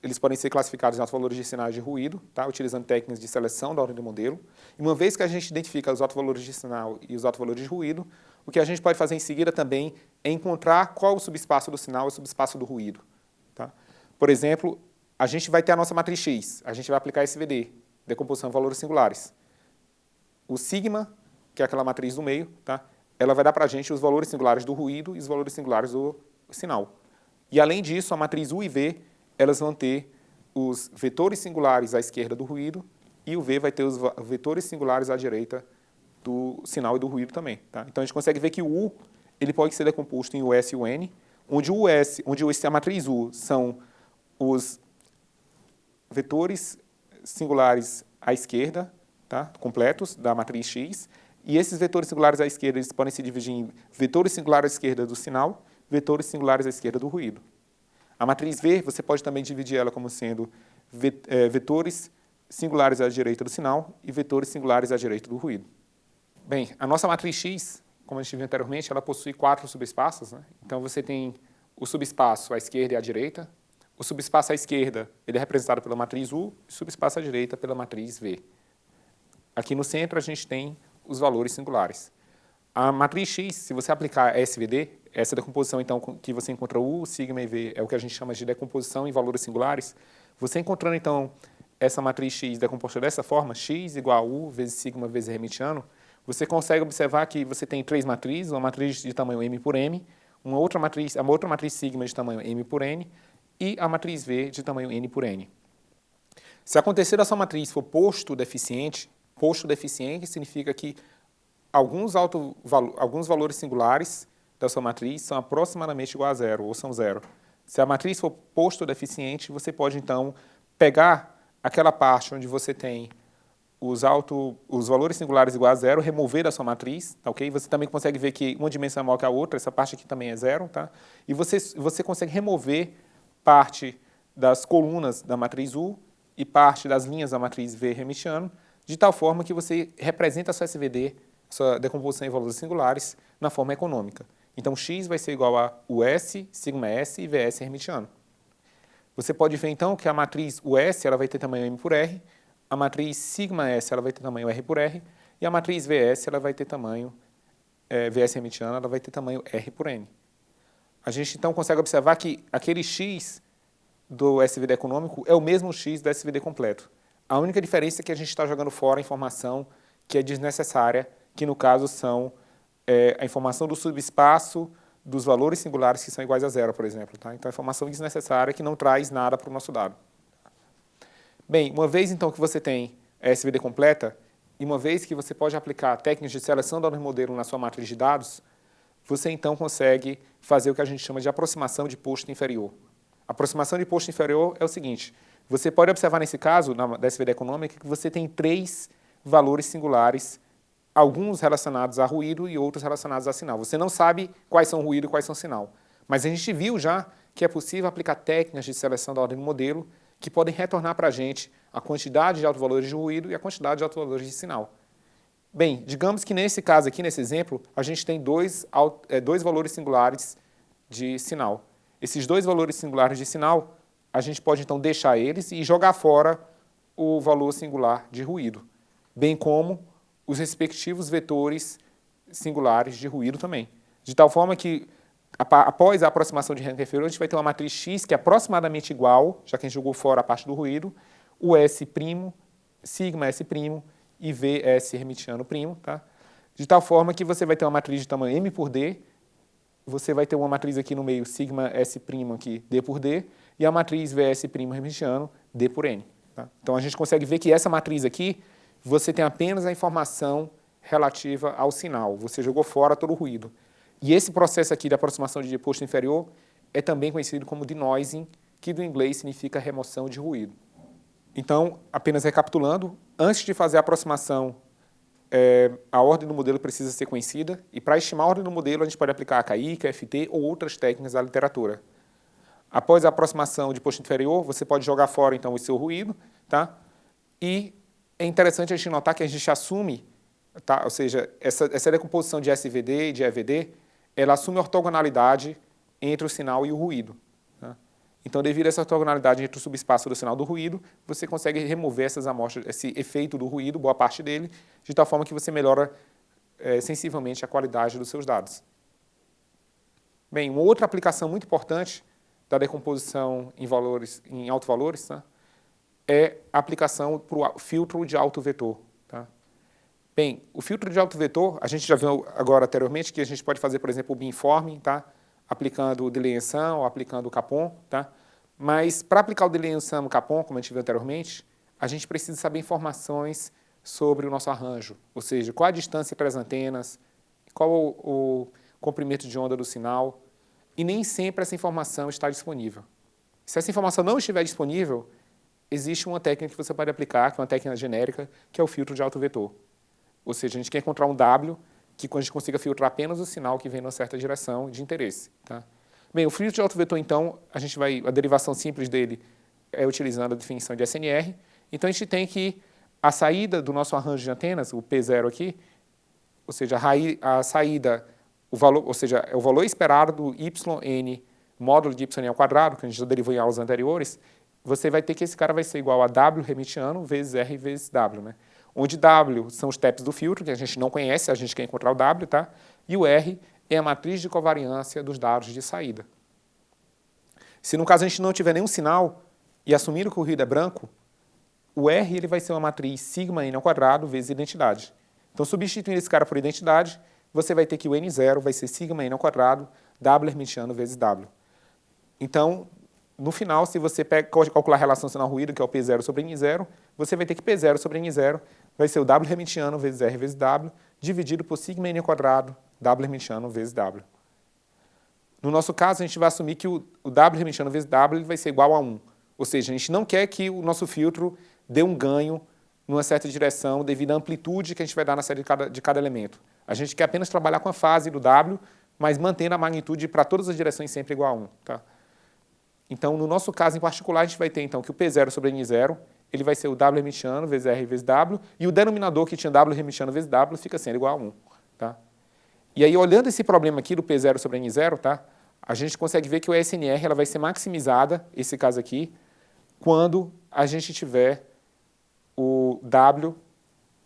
eles podem ser classificados em autovalores de sinais de ruído, tá? Utilizando técnicas de seleção da ordem do modelo. E uma vez que a gente identifica os autovalores de sinal e os autovalores de ruído, o que a gente pode fazer em seguida também é encontrar qual é o subespaço do sinal e o subespaço do ruído. Tá? Por exemplo, a gente vai ter a nossa matriz X, a gente vai aplicar SVD, decomposição de valores singulares. O sigma, que é aquela matriz do meio, tá? Ela vai dar para a gente os valores singulares do ruído e os valores singulares do sinal. E, além disso, a matriz U e V, elas vão ter os vetores singulares à esquerda do ruído e o V vai ter os vetores singulares à direita do sinal e do ruído também. Tá? Então, a gente consegue ver que o U ele pode ser decomposto em US e UN, onde a matriz U são os vetores singulares à esquerda, tá? Completos, da matriz X, e esses vetores singulares à esquerda eles podem se dividir em vetores singulares à esquerda do sinal, vetores singulares à esquerda do ruído. A matriz V, você pode também dividir ela como sendo vetores singulares à direita do sinal e vetores singulares à direita do ruído. Bem, a nossa matriz X, como a gente viu anteriormente, ela possui 4 subespaços. Né? Então, você tem o subespaço à esquerda e à direita. O subespaço à esquerda ele é representado pela matriz U e o subespaço à direita pela matriz V. Aqui no centro, a gente tem os valores singulares. A matriz X, se você aplicar a SVD, essa decomposição, então, que você encontra U, sigma e V, é o que a gente chama de decomposição em valores singulares. Você encontrando, então, essa matriz X decomposta dessa forma, X igual a U vezes sigma vezes hermitiano, você consegue observar que você tem 3 matrizes, uma matriz de tamanho M por M, uma outra matriz sigma de tamanho M por N e a matriz V de tamanho N por N. Se acontecer essa matriz for posto deficiente significa que alguns valores singulares da sua matriz são aproximadamente igual a zero, ou são zero. Se a matriz for posto deficiente, você pode, então, pegar aquela parte onde você tem os valores singulares iguais a zero, remover da sua matriz, tá, ok? Você também consegue ver que uma dimensão é maior que a outra, essa parte aqui também é zero, tá? E você consegue remover parte das colunas da matriz U e parte das linhas da matriz V hermitiano, de tal forma que você representa a sua SVD, sua decomposição em valores singulares, na forma econômica. Então, X vai ser igual a US, sigma S e VS hermitiano. Você pode ver, então, que a matriz US ela vai ter tamanho M por R, a matriz sigma S ela vai ter tamanho R por R, e a matriz VS ela vai ter tamanho, VS hermitiano, ela vai ter tamanho R por N. A gente, então, consegue observar que aquele X do SVD econômico é o mesmo X do SVD completo. A única diferença é que a gente está jogando fora a informação que é desnecessária, que, no caso, são a informação do subespaço dos valores singulares que são iguais a zero, por exemplo. Tá? Então, é informação desnecessária que não traz nada para o nosso dado. Bem, uma vez, então, que você tem a SVD completa, e uma vez que você pode aplicar técnicas de seleção da ordem modelo na sua matriz de dados, você, então, consegue fazer o que a gente chama de aproximação de posto inferior. A aproximação de posto inferior é o seguinte: você pode observar, nesse caso, da SVD econômica, que você tem 3 valores singulares, alguns relacionados a ruído e outros relacionados a sinal. Você não sabe quais são ruído e quais são sinal. Mas a gente viu já que é possível aplicar técnicas de seleção da ordem do modelo que podem retornar para a gente a quantidade de autovalores de ruído e a quantidade de autovalores de sinal. Bem, digamos que nesse caso aqui, nesse exemplo, a gente tem dois valores singulares de sinal. Esses 2 valores singulares de sinal, a gente pode, então, deixar eles e jogar fora o valor singular de ruído, bem como os respectivos vetores singulares de ruído também. De tal forma que, após a aproximação de renda inferior, a gente vai ter uma matriz X que é aproximadamente igual, já que a gente jogou fora a parte do ruído, o S', sigma S' e Vs hermitiano primo, tá? De tal forma que você vai ter uma matriz de tamanho M por D, você vai ter uma matriz aqui no meio, sigma S' aqui, D por D, e a matriz Vs' hermitiano, D por N. Tá? Então, a gente consegue ver que essa matriz aqui, você tem apenas a informação relativa ao sinal. Você jogou fora todo o ruído. E esse processo aqui de aproximação de posto inferior é também conhecido como denoising, que do inglês significa remoção de ruído. Então, apenas recapitulando, antes de fazer a aproximação, a ordem do modelo precisa ser conhecida, e para estimar a ordem do modelo, a gente pode aplicar a KI, KFT ou outras técnicas da literatura. Após a aproximação de posto inferior, você pode jogar fora, então, o seu ruído, tá? E é interessante a gente notar que a gente assume, tá? Ou seja, essa decomposição de SVD e de EVD, ela assume ortogonalidade entre o sinal e o ruído. Tá? Então, devido a essa ortogonalidade entre o subespaço do sinal e do ruído, você consegue remover essas amostras, esse efeito do ruído, boa parte dele, de tal forma que você melhora sensivelmente a qualidade dos seus dados. Bem, uma outra aplicação muito importante da decomposição em alto valores, tá? É a aplicação para o filtro de alto vetor. Tá? Bem, o filtro de alto vetor, a gente já viu agora anteriormente que a gente pode fazer, por exemplo, o beamforming, tá? Aplicando o Deleuze-en ou aplicando o Capon. Tá? Mas, para aplicar o Deleuze-en ou o Capon, como a gente viu anteriormente, a gente precisa saber informações sobre o nosso arranjo, ou seja, qual a distância entre as antenas, qual o comprimento de onda do sinal, e nem sempre essa informação está disponível. Se essa informação não estiver disponível, existe uma técnica que você pode aplicar, que é uma técnica genérica, que é o filtro de alto vetor. Ou seja, a gente quer encontrar um W que a gente consiga filtrar apenas o sinal que vem numa certa direção de interesse. Tá? Bem, o filtro de alto vetor, então, a derivação simples dele é utilizando a definição de SNR. Então, a gente tem que a saída do nosso arranjo de antenas, o P0 aqui, ou seja, a saída, o valor, ou seja, é o valor esperado do yn módulo de yn ao quadrado, que a gente já derivou em aulas anteriores, você vai ter que esse cara vai ser igual a W hermitiano vezes R vezes W, né? Onde W são os steps do filtro, que a gente não conhece, a gente quer encontrar o W, tá? E o R é a matriz de covariância dos dados de saída. Se no caso a gente não tiver nenhum sinal e assumir que o ruído é branco, o R ele vai ser uma matriz sigma n ao quadrado vezes identidade. Então, substituindo esse cara por identidade, você vai ter que o N0 vai ser sigma n ao quadrado, W hermitiano vezes W. Então, no final, se você calcular a relação sinal-ruído, que é o P0 sobre N0, você vai ter que P0 sobre N0 vai ser o W hermitiano vezes R vezes W, dividido por sigma n ao quadrado, W hermitiano vezes W. No nosso caso, a gente vai assumir que o W hermitiano vezes W vai ser igual a 1. Ou seja, a gente não quer que o nosso filtro dê um ganho numa certa direção devido à amplitude que a gente vai dar na série de cada elemento. A gente quer apenas trabalhar com a fase do W, mas mantendo a magnitude para todas as direções sempre igual a 1. Tá? Então, no nosso caso em particular, a gente vai ter então que o P0 sobre N0 ele vai ser o W hermitiano vezes R vezes W, e o denominador que tinha W hermitiano vezes W fica sendo igual a 1. Tá? E aí, olhando esse problema aqui do P0 sobre N0, tá? A gente consegue ver que o SNR ela vai ser maximizada, esse caso aqui, quando a gente tiver o W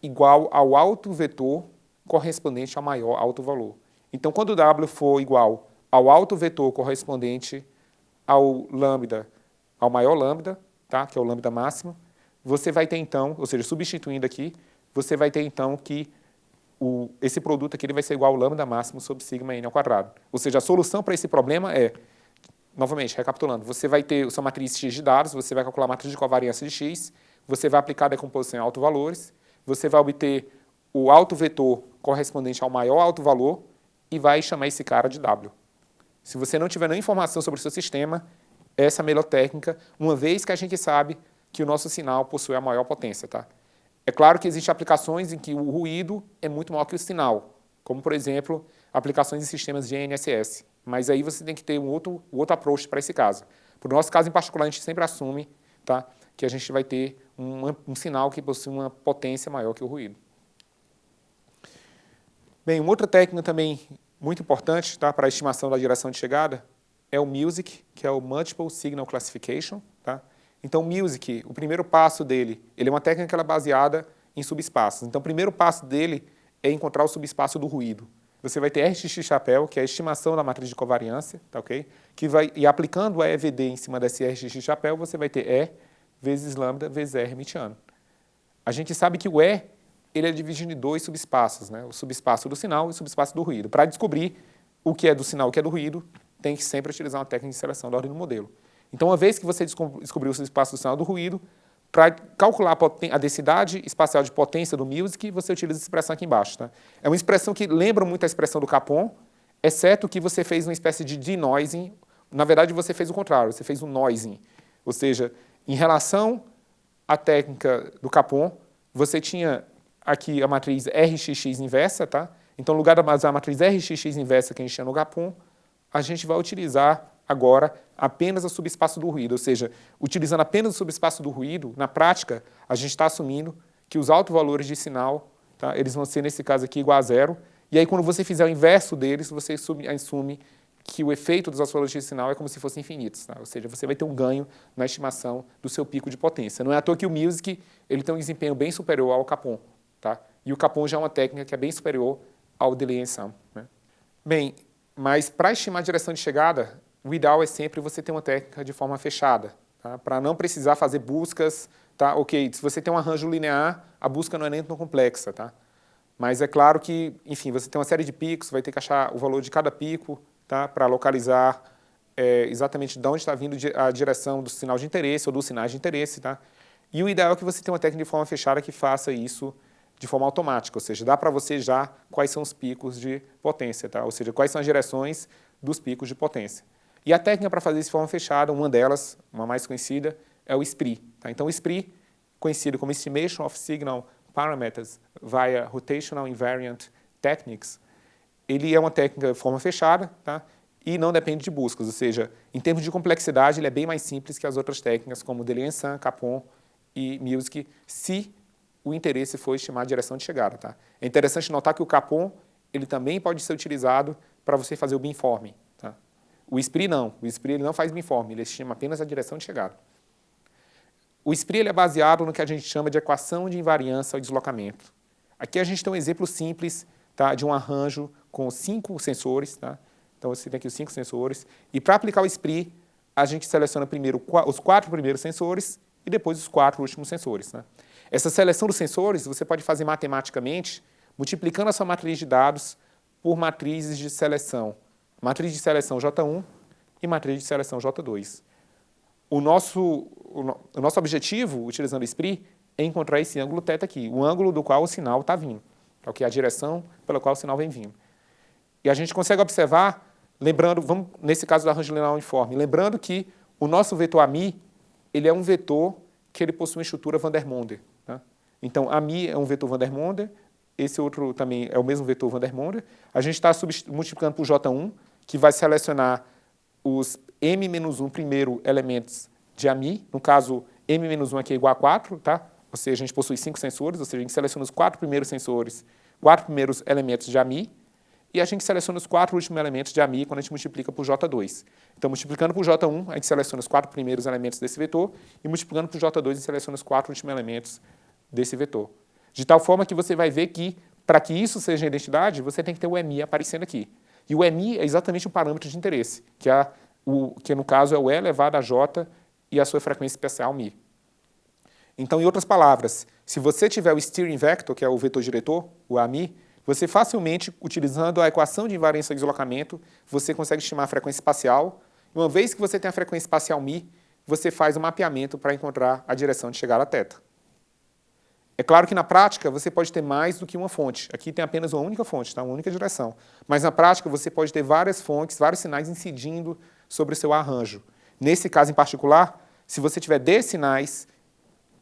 igual ao alto vetor correspondente ao maior alto valor. Então, quando o W for igual ao alto vetor correspondente ao lambda, ao maior lambda, tá? Que é o lambda máximo, você vai ter então, ou seja, substituindo aqui, você vai ter então que esse produto aqui ele vai ser igual ao lambda máximo sobre sigma n ao quadrado. Ou seja, a solução para esse problema é, novamente, recapitulando, você vai ter a sua matriz X de dados, você vai calcular a matriz de covariância de X, você vai aplicar a decomposição em alto valores, você vai obter o alto vetor correspondente ao maior alto valor e vai chamar esse cara de W. Se você não tiver nenhuma informação sobre o seu sistema, essa é a melhor técnica, uma vez que a gente sabe que o nosso sinal possui a maior potência. Tá? É claro que existem aplicações em que o ruído é muito maior que o sinal, como, por exemplo, aplicações em sistemas de GNSS. Mas aí você tem que ter um outro approach para esse caso. Para o nosso caso em particular, a gente sempre assume, tá, que a gente vai ter um sinal que possui uma potência maior que o ruído. Bem, uma outra técnica também muito importante, tá, para a estimação da direção de chegada é o MUSIC, que é o Multiple Signal Classification. Tá? Então, Music, o primeiro passo dele, ele é uma técnica que ela é baseada em subespaços. Então, o primeiro passo dele é encontrar o subespaço do ruído. Você vai ter RXX chapéu, que é a estimação da matriz de covariância, tá ok? E aplicando o EVD em cima desse RXX chapéu, você vai ter E vezes lambda vezes R hermitiano. A gente sabe que o E, ele é dividido em dois subespaços, né? O subespaço do sinal e o subespaço do ruído. Para descobrir o que é do sinal e o que é do ruído, tem que sempre utilizar uma técnica de seleção da ordem do modelo. Então, uma vez que você descobriu o subespaço do sinal e do ruído, para calcular a densidade espacial de potência do Music, você utiliza essa expressão aqui embaixo. Tá? É uma expressão que lembra muito a expressão do Capon, exceto que você fez uma espécie de denoising. Na verdade, você fez o contrário, você fez um noising. Ou seja, em relação à técnica do Capon, você tinha aqui a matriz RXX inversa. Tá? Então, no lugar de usar a matriz RXX inversa que a gente tinha no Capon, a gente vai utilizar agora apenas o subespaço do ruído, ou seja, utilizando apenas o subespaço do ruído, na prática, a gente está assumindo que os autovalores de sinal, tá, eles vão ser, nesse caso aqui, igual a zero, e aí quando você fizer o inverso deles, você assume que o efeito dos autovalores de sinal é como se fossem infinitos, tá? Ou seja, você vai ter um ganho na estimação do seu pico de potência. Não é à toa que o Music ele tem um desempenho bem superior ao Capon, tá? E o Capon já é uma técnica que é bem superior ao Delay Ensemble, né? Bem, mas para estimar a direção de chegada, o ideal é sempre você ter uma técnica de forma fechada, tá? Para não precisar fazer buscas. Tá? Ok, se você tem um arranjo linear, a busca não é nem tão complexa. Tá? Mas é claro que, enfim, você tem uma série de picos, vai ter que achar o valor de cada pico, tá? Para localizar exatamente de onde está vindo a direção do sinal de interesse ou dos sinais de interesse. Tá? E o ideal é que você tenha uma técnica de forma fechada que faça isso de forma automática, ou seja, dá para você já quais são os picos de potência, tá? Ou seja, quais são as direções dos picos de potência. E a técnica para fazer isso de forma fechada, uma delas, uma mais conhecida, é o SPRI. Tá? Então, o SPRI, conhecido como Estimation of Signal Parameters via Rotational Invariant Techniques, ele é uma técnica de forma fechada, tá? E não depende de buscas, ou seja, em termos de complexidade, ele é bem mais simples que as outras técnicas, como Delay Ensemble, Capon e Music, se o interesse for estimar a direção de chegada. Tá? É interessante notar que o Capon ele também pode ser utilizado para você fazer o beamforming. Tá? O SPRI não. O SPRI ele não faz beamforming, ele estima apenas a direção de chegada. O SPRI ele é baseado no que a gente chama de equação de invariância ao deslocamento. Aqui a gente tem um exemplo simples, tá, de um arranjo com 5 sensores. Tá? Então, você tem aqui os 5 sensores. E para aplicar o SPRI, a gente seleciona primeiro os 4 primeiros sensores e depois os 4 últimos sensores. Tá? Essa seleção dos sensores você pode fazer matematicamente, multiplicando a sua matriz de dados por matrizes de seleção. Matriz de seleção J1 e matriz de seleção J2. O nosso objetivo, utilizando o SPRI, é encontrar esse ângulo θ aqui, o ângulo do qual o sinal está vindo, que é a direção pela qual o sinal vem vindo. E a gente consegue observar, lembrando, vamos nesse caso do arranjo linear uniforme, lembrando que o nosso vetor AMI ele é um vetor que ele possui uma estrutura Vandermonde. Tá? Então, AMI é um vetor Vandermonde, esse outro também é o mesmo vetor Vandermonde. A gente está multiplicando por J1, que vai selecionar os m-1 primeiro elementos de AMI. No caso, m-1 aqui é igual a 4, tá? Ou seja, a gente possui 5 sensores, ou seja, a gente seleciona os 4 primeiros sensores, 4 primeiros elementos de AMI, e a gente seleciona os 4 últimos elementos de AMI quando a gente multiplica por J2. Então, multiplicando por J1, a gente seleciona os 4 primeiros elementos desse vetor, e multiplicando por J2, a gente seleciona os 4 últimos elementos desse vetor. De tal forma que você vai ver que, para que isso seja identidade, você tem que ter o MI aparecendo aqui. E o MI é exatamente o parâmetro de interesse, que no caso é o E elevado a J e a sua frequência especial μ. Então, em outras palavras, se você tiver o steering vector, que é o vetor diretor, o AMI, você facilmente, utilizando a equação de invariância de deslocamento, você consegue estimar a frequência espacial. Uma vez que você tem a frequência espacial μ, você faz o mapeamento para encontrar a direção de chegada θ. É claro que na prática você pode ter mais do que uma fonte. Aqui tem apenas uma única fonte, tá? Uma única direção. Mas na prática você pode ter várias fontes, vários sinais incidindo sobre o seu arranjo. Nesse caso em particular, se você tiver 10 sinais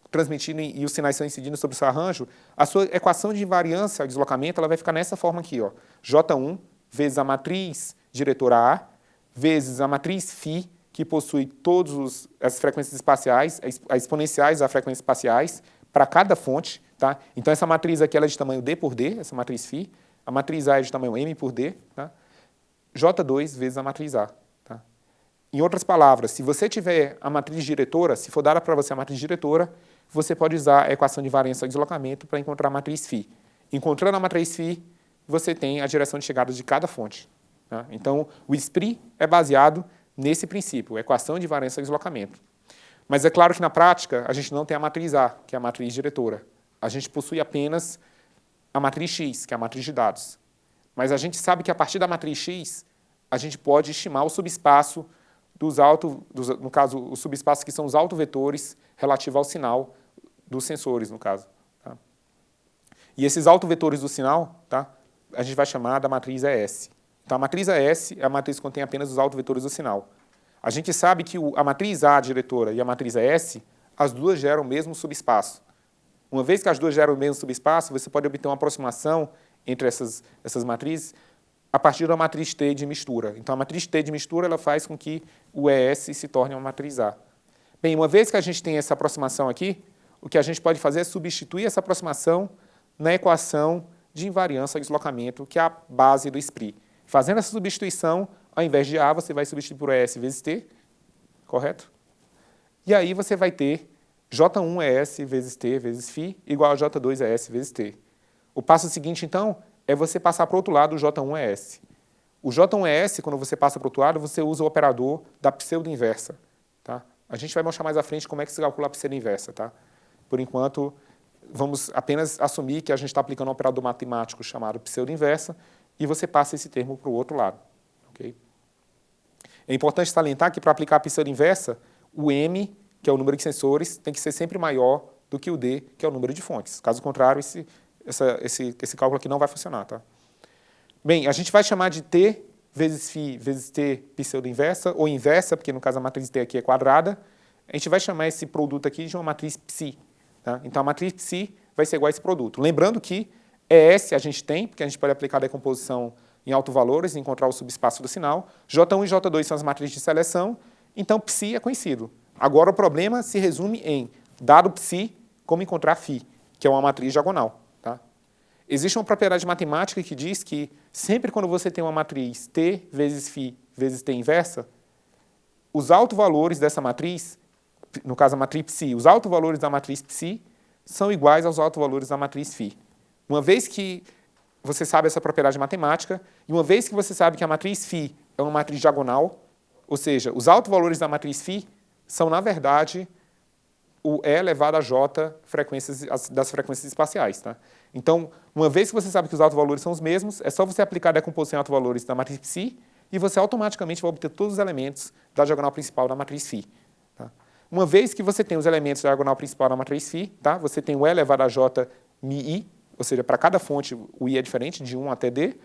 transmitindo e os sinais estão incidindo sobre o seu arranjo, a sua equação de invariância ao deslocamento ela vai ficar nessa forma aqui, ó. J1 vezes a matriz diretora A, vezes a matriz φ, que possui todas as frequências espaciais, as exponenciais das frequências espaciais, para cada fonte. Tá? Então, essa matriz aqui ela é de tamanho D por D, essa matriz φ. A matriz A é de tamanho M por D. Tá? J2 vezes a matriz A. Tá? Em outras palavras, se você tiver a matriz diretora, se for dada para você a matriz diretora, você pode usar a equação de variância e deslocamento para encontrar a matriz φ. Encontrando a matriz φ, você tem a direção de chegada de cada fonte. Tá? Então, o SPRI é baseado nesse princípio, equação de variância e deslocamento. Mas é claro que, na prática, a gente não tem a matriz A, que é a matriz diretora. A gente possui apenas a matriz X, que é a matriz de dados. Mas a gente sabe que, a partir da matriz X, a gente pode estimar o subespaço no caso, os subespaços que são os autovetores relativos ao sinal dos sensores, no caso. Tá? E esses autovetores do sinal, tá, a gente vai chamar da matriz ES. Então, a matriz ES é a matriz que contém apenas os autovetores do sinal. A gente sabe que a matriz A diretora e a matriz ES, as duas geram o mesmo subespaço. Uma vez que as duas geram o mesmo subespaço, você pode obter uma aproximação entre essas matrizes a partir da matriz T de mistura. Então, a matriz T de mistura ela faz com que o ES se torne uma matriz A. Bem, uma vez que a gente tem essa aproximação aqui, o que a gente pode fazer é substituir essa aproximação na equação de invariância e deslocamento, que é a base do SPRI. Fazendo essa substituição, ao invés de A, você vai substituir por ES vezes T, correto? E aí você vai ter J1 ES vezes T vezes φ igual a J2 ES vezes T. O passo seguinte, então, é você passar para o outro lado o J1 ES. O J1 ES, quando você passa para o outro lado, você usa o operador da pseudo-inversa. Tá? A gente vai mostrar mais à frente como é que se calcula a pseudo-inversa. Tá? Por enquanto, vamos apenas assumir que a gente está aplicando um operador matemático chamado pseudo-inversa e você passa esse termo para o outro lado. Okay? É importante salientar que, para aplicar a pseudo-inversa, o M, que é o número de sensores, tem que ser sempre maior do que o D, que é o número de fontes. Caso contrário, esse cálculo aqui não vai funcionar. Tá? Bem, a gente vai chamar de T vezes φ vezes T pseudo-inversa, ou inversa, porque no caso a matriz T aqui é quadrada. A gente vai chamar esse produto aqui de uma matriz psi. Tá? Então, a matriz psi vai ser igual a esse produto. Lembrando que ES a gente tem, porque a gente pode aplicar a decomposição em autovalores e encontrar o subespaço do sinal. J1 e J2 são as matrizes de seleção, então psi é conhecido. Agora, o problema se resume em, dado psi, como encontrar φ, que é uma matriz diagonal. Tá? Existe uma propriedade matemática que diz que sempre quando você tem uma matriz T vezes φ vezes T inversa, os autovalores dessa matriz, no caso a matriz psi, os autovalores da matriz psi são iguais aos autovalores da matriz φ. Uma vez que você sabe essa propriedade matemática, e uma vez que você sabe que a matriz φ é uma matriz diagonal, ou seja, os autovalores da matriz φ são, na verdade, o E elevado a J das frequências espaciais. Tá? Então, uma vez que você sabe que os autovalores são os mesmos, é só você aplicar a decomposição em autovalores da matriz psi e você automaticamente vai obter todos os elementos da diagonal principal da matriz φ. Tá? Uma vez que você tem os elementos da diagonal principal da matriz φ, tá? Você tem o E elevado a J mi, ou seja, para cada fonte o I é diferente, de 1 até D.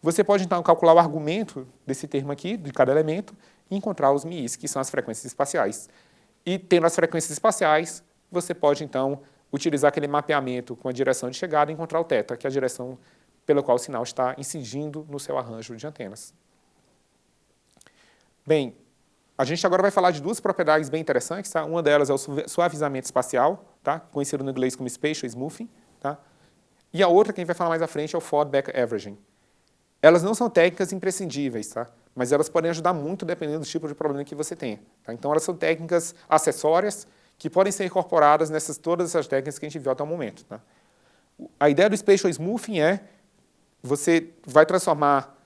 Você pode, então, calcular o argumento desse termo aqui, de cada elemento, e encontrar os mi's, que são as frequências espaciais. E, tendo as frequências espaciais, você pode, então, utilizar aquele mapeamento com a direção de chegada e encontrar o θ, que é a direção pela qual o sinal está incidindo no seu arranjo de antenas. Bem, a gente agora vai falar de duas propriedades bem interessantes. Tá? Uma delas é o suavizamento espacial, tá? Conhecido no inglês como spatial smoothing. Tá? E a outra, que a gente vai falar mais à frente, é o forward back-averaging. Elas não são técnicas imprescindíveis, tá? Mas elas podem ajudar muito dependendo do tipo de problema que você tem. Tá? Então, elas são técnicas acessórias que podem ser incorporadas todas essas técnicas que a gente viu até o momento. Tá? A ideia do spatial smoothing é você vai transformar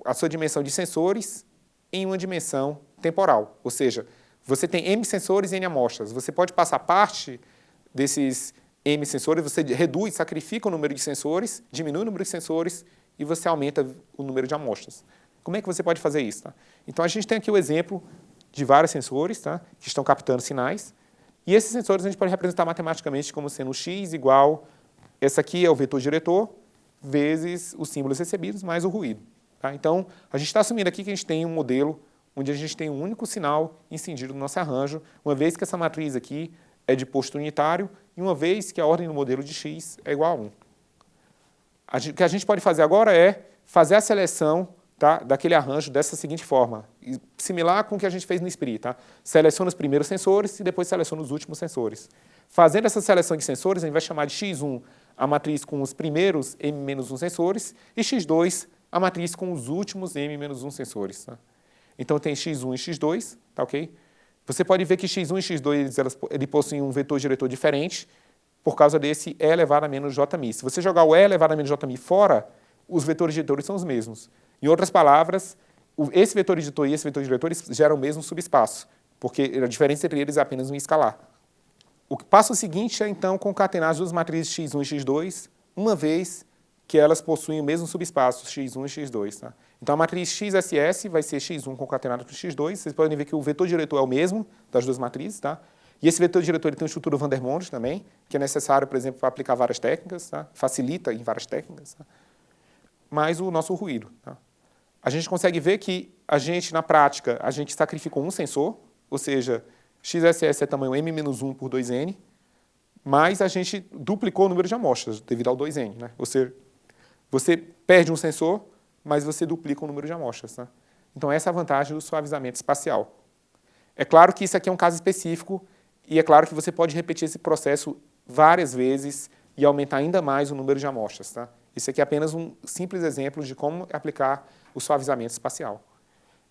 a sua dimensão de sensores em uma dimensão temporal. Ou seja, você tem M sensores e N amostras. Você pode passar parte desses M sensores, você reduz, sacrifica o número de sensores, diminui o número de sensores e você aumenta o número de amostras. Como é que você pode fazer isso? Tá? Então, a gente tem aqui o exemplo de vários sensores, tá? Que estão captando sinais. E esses sensores a gente pode representar matematicamente como sendo x igual, esse aqui é o vetor diretor, vezes os símbolos recebidos, mais o ruído. Tá? Então, a gente está assumindo aqui que a gente tem um modelo onde a gente tem um único sinal incidido no nosso arranjo, uma vez que essa matriz aqui é de posto unitário e uma vez que a ordem do modelo de x é igual a 1. O que a gente pode fazer agora é fazer a seleção, tá, daquele arranjo dessa seguinte forma, similar com o que a gente fez no SPRI. Tá? Seleciona os primeiros sensores e depois seleciona os últimos sensores. Fazendo essa seleção de sensores, a gente vai chamar de x1 a matriz com os primeiros m-1 sensores e x2 a matriz com os últimos m-1 sensores. Tá? Então tem x1 e x2, tá ok? Você pode ver que x1 e x2 ele possuem um vetor diretor diferente por causa desse e elevado a menos jmi. Se você jogar o e elevado a menos jmi fora, os vetores diretores são os mesmos. Em outras palavras, esse vetor editor e esse vetor diretor geram o mesmo subespaço, porque a diferença entre eles é apenas um escalar. O passo seguinte é, então, concatenar as duas matrizes x1 e x2, uma vez que elas possuem o mesmo subespaço, x1 e x2. Tá? Então, a matriz XSS vai ser x1 concatenado com x2. Vocês podem ver que o vetor diretor é o mesmo das duas matrizes. Tá? E esse vetor diretor ele tem uma estrutura Van der Monde também, que é necessário, por exemplo, para aplicar várias técnicas, tá? Facilita em várias técnicas. Tá? Mais o nosso ruído. Tá? A gente consegue ver que a gente, na prática, a gente sacrificou um sensor, ou seja, XSS é tamanho m-1 por 2n, mas a gente duplicou o número de amostras devido ao 2n. Né? Ou seja, você perde um sensor, mas você duplica o número de amostras. Né? Então, essa é a vantagem do suavizamento espacial. É claro que isso aqui é um caso específico, e é claro que você pode repetir esse processo várias vezes e aumentar ainda mais o número de amostras. Tá? Isso aqui é apenas um simples exemplo de como aplicar o suavizamento espacial.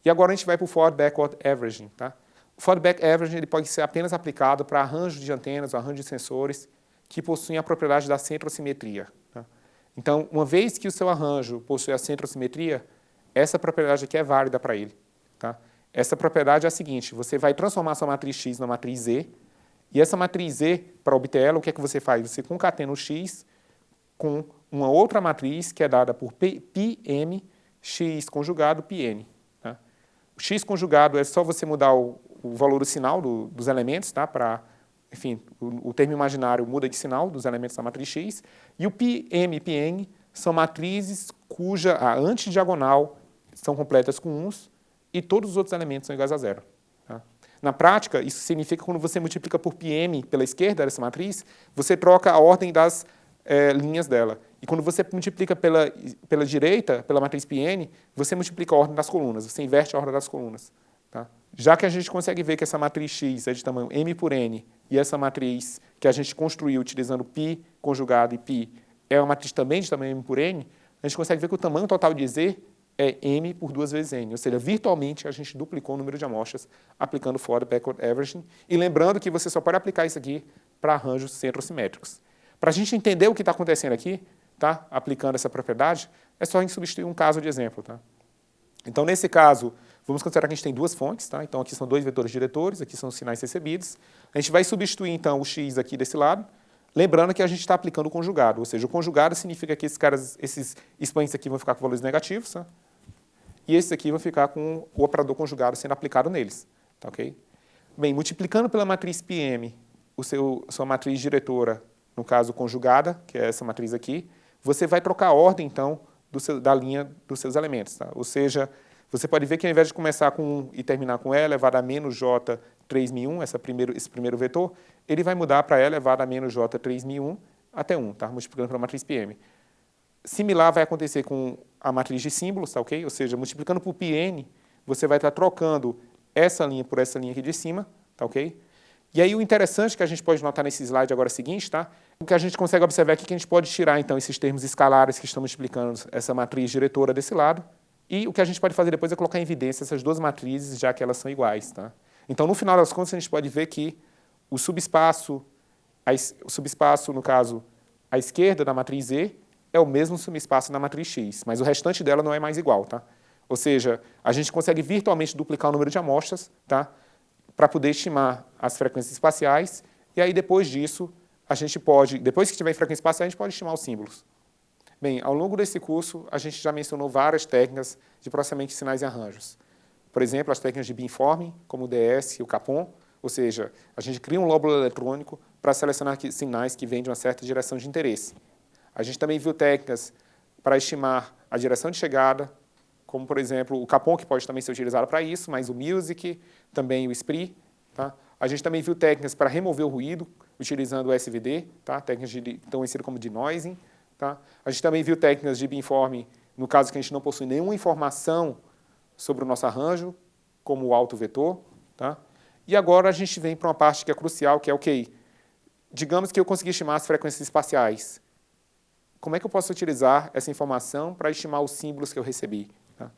E agora a gente vai para o Forward Backward Averaging. Tá? O Forward Backward Averaging ele pode ser apenas aplicado para arranjos de antenas, arranjos de sensores que possuem a propriedade da centrosimetria. Tá? Então, uma vez que o seu arranjo possui a centrosimetria, essa propriedade aqui é válida para ele. Tá? Essa propriedade é a seguinte, você vai transformar sua matriz X na matriz Z, e essa matriz Z, para obter ela, o que é que você faz? Você concatena o X com uma outra matriz que é dada por πm, X conjugado, πn. Tá? O X conjugado é só você mudar o valor do sinal dos elementos, tá? Para, enfim, o termo imaginário muda de sinal dos elementos da matriz X, e o πm e πn são matrizes cuja a antidiagonal são completas com uns e todos os outros elementos são iguais a zero. Tá? Na prática, isso significa que quando você multiplica por πm pela esquerda dessa matriz, você troca a ordem das linhas dela. E quando você multiplica pela direita, pela matriz πn, você multiplica a ordem das colunas, você inverte a ordem das colunas. Tá? Já que a gente consegue ver que essa matriz X é de tamanho m por n, e essa matriz que a gente construiu utilizando π conjugado e π é uma matriz também de tamanho m por n, a gente consegue ver que o tamanho total de Z é m por 2 vezes n, ou seja, virtualmente a gente duplicou o número de amostras aplicando Forward Backward Averaging, e lembrando que você só pode aplicar isso aqui para arranjos centrosimétricos. Para a gente entender o que está acontecendo aqui, tá, aplicando essa propriedade, é só a gente substituir um caso de exemplo. Tá? Então, nesse caso, vamos considerar que a gente tem duas fontes. Tá? Então, aqui são dois vetores diretores, aqui são os sinais recebidos. A gente vai substituir, então, o x aqui desse lado, lembrando que a gente está aplicando o conjugado, ou seja, o conjugado significa que esses expoentes aqui vão ficar com valores negativos, tá? E esses aqui vão ficar com o operador conjugado sendo aplicado neles. Tá, okay? Bem, multiplicando pela matriz πm, sua matriz diretora, no caso conjugada, que é essa matriz aqui, você vai trocar a ordem, então, da linha dos seus elementos. Tá? Ou seja, você pode ver que ao invés de começar com 1 e terminar com E elevado a menos J 3.001, esse primeiro vetor, ele vai mudar para E elevado a menos J 3.001 até 1, tá? Multiplicando pela matriz πm. Similar vai acontecer com a matriz de símbolos, tá, ok? Ou seja, multiplicando por πn, você vai estar trocando essa linha por essa linha aqui de cima, tá, ok? E aí o interessante que a gente pode notar nesse slide agora seguinte, tá? O que a gente consegue observar aqui é que a gente pode tirar, então, esses termos escalares que estão multiplicando essa matriz diretora desse lado, e o que a gente pode fazer depois é colocar em evidência essas duas matrizes, já que elas são iguais, tá? Então, no final das contas, a gente pode ver que o subespaço, no caso, à esquerda da matriz E, é o mesmo subespaço da matriz X, mas o restante dela não é mais igual. Tá? Ou seja, a gente consegue virtualmente duplicar o número de amostras, tá? Para poder estimar as frequências espaciais, e aí depois disso, a gente pode, depois que tiver frequência espacial, a gente pode estimar os símbolos. Bem, ao longo desse curso, a gente já mencionou várias técnicas de processamento de sinais e arranjos. Por exemplo, as técnicas de beamforming, como o DS e o Capon, ou seja, a gente cria um lóbulo eletrônico para selecionar sinais que vêm de uma certa direção de interesse. A gente também viu técnicas para estimar a direção de chegada, como, por exemplo, o Capon, que pode também ser utilizado para isso, mas o Music, também o SPRI. Tá? A gente também viu técnicas para remover o ruído, utilizando o SVD, tá? Técnicas tão conhecidas como denoising. Tá? A gente também viu técnicas de beamforming, no caso que a gente não possui nenhuma informação sobre o nosso arranjo, como o autovetor. Tá? E agora a gente vem para uma parte que é crucial, que é, ok, digamos que eu consegui estimar as frequências espaciais. Como é que eu posso utilizar essa informação para estimar os símbolos que eu recebi? Tá?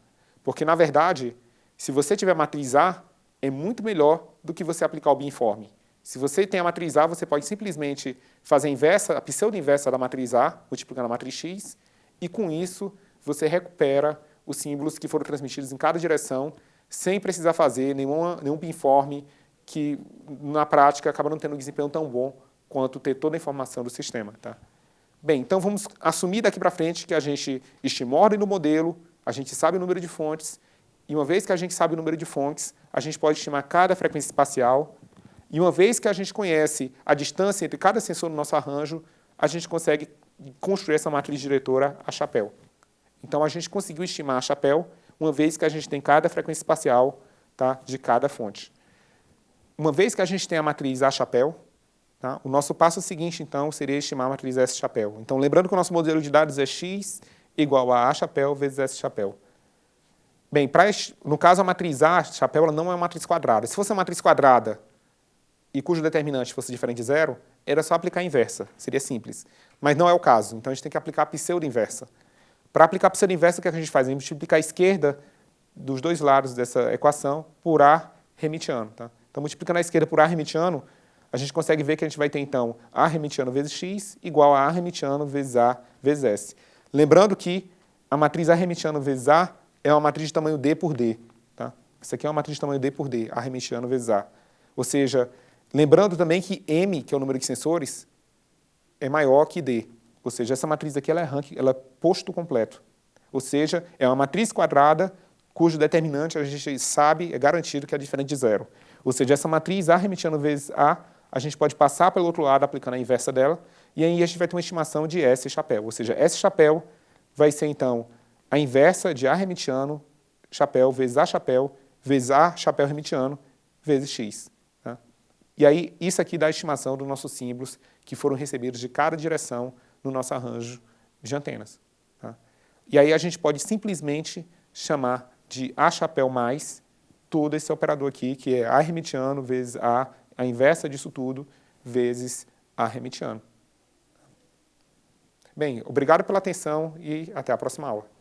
Porque, na verdade, Se você tiver a matriz A, é muito melhor do que você aplicar o biinforme. Se você tem a matriz A, você pode simplesmente fazer a inversa, a pseudo-inversa da matriz A, multiplicando a matriz X, e com isso você recupera os símbolos que foram transmitidos em cada direção, sem precisar fazer nenhum biinforme que, na prática, acaba não tendo um desempenho tão bom quanto ter toda a informação do sistema. Tá? Bem, então vamos assumir daqui para frente que a gente estima a ordem do modelo, a gente sabe o número de fontes, e uma vez que a gente sabe o número de fontes, a gente pode estimar cada frequência espacial, e uma vez que a gente conhece a distância entre cada sensor no nosso arranjo, a gente consegue construir essa matriz diretora a chapéu. Então, a gente conseguiu estimar a chapéu, uma vez que a gente tem cada frequência espacial, tá, de cada fonte. Uma vez que a gente tem a matriz A chapéu, tá, o nosso passo seguinte, então, seria estimar a matriz S chapéu. Então, lembrando que o nosso modelo de dados é X igual a chapéu vezes S chapéu. Bem, no caso, a matriz A chapéu ela não é uma matriz quadrada. Se fosse uma matriz quadrada e cujo determinante fosse diferente de zero, era só aplicar a inversa, seria simples. Mas não é o caso, então a gente tem que aplicar a pseudo-inversa. Para aplicar a pseudo-inversa, o que a gente faz? A gente multiplica a esquerda dos dois lados dessa equação por A hermitiano. Tá? Então, multiplicando a esquerda por A hermitiano, a gente consegue ver que a gente vai ter, então, A hermitiano vezes X igual a hermitiano vezes A vezes S. Lembrando que a matriz A hermitiano vezes A é uma matriz de tamanho D por D. Tá? Essa aqui é uma matriz de tamanho D por D, A hermitiano vezes A. Ou seja, lembrando também que M, que é o número de sensores, é maior que D. Ou seja, essa matriz aqui ela é rank, ela é posto completo. Ou seja, é uma matriz quadrada cujo determinante a gente sabe, é garantido que é diferente de zero. Ou seja, essa matriz A hermitiano vezes a gente pode passar pelo outro lado aplicando a inversa dela, e aí a gente vai ter uma estimação de S chapéu. Ou seja, S chapéu vai ser, então, a inversa de A hermitiano chapéu vezes A chapéu hermitiano vezes X. Tá? E aí, isso aqui dá a estimação dos nossos símbolos que foram recebidos de cada direção no nosso arranjo de antenas. Tá? E aí a gente pode simplesmente chamar de A chapéu mais todo esse operador aqui, que é A hermitiano vezes a inversa disso tudo, vezes A hermitiano. Bem, obrigado pela atenção e até a próxima aula.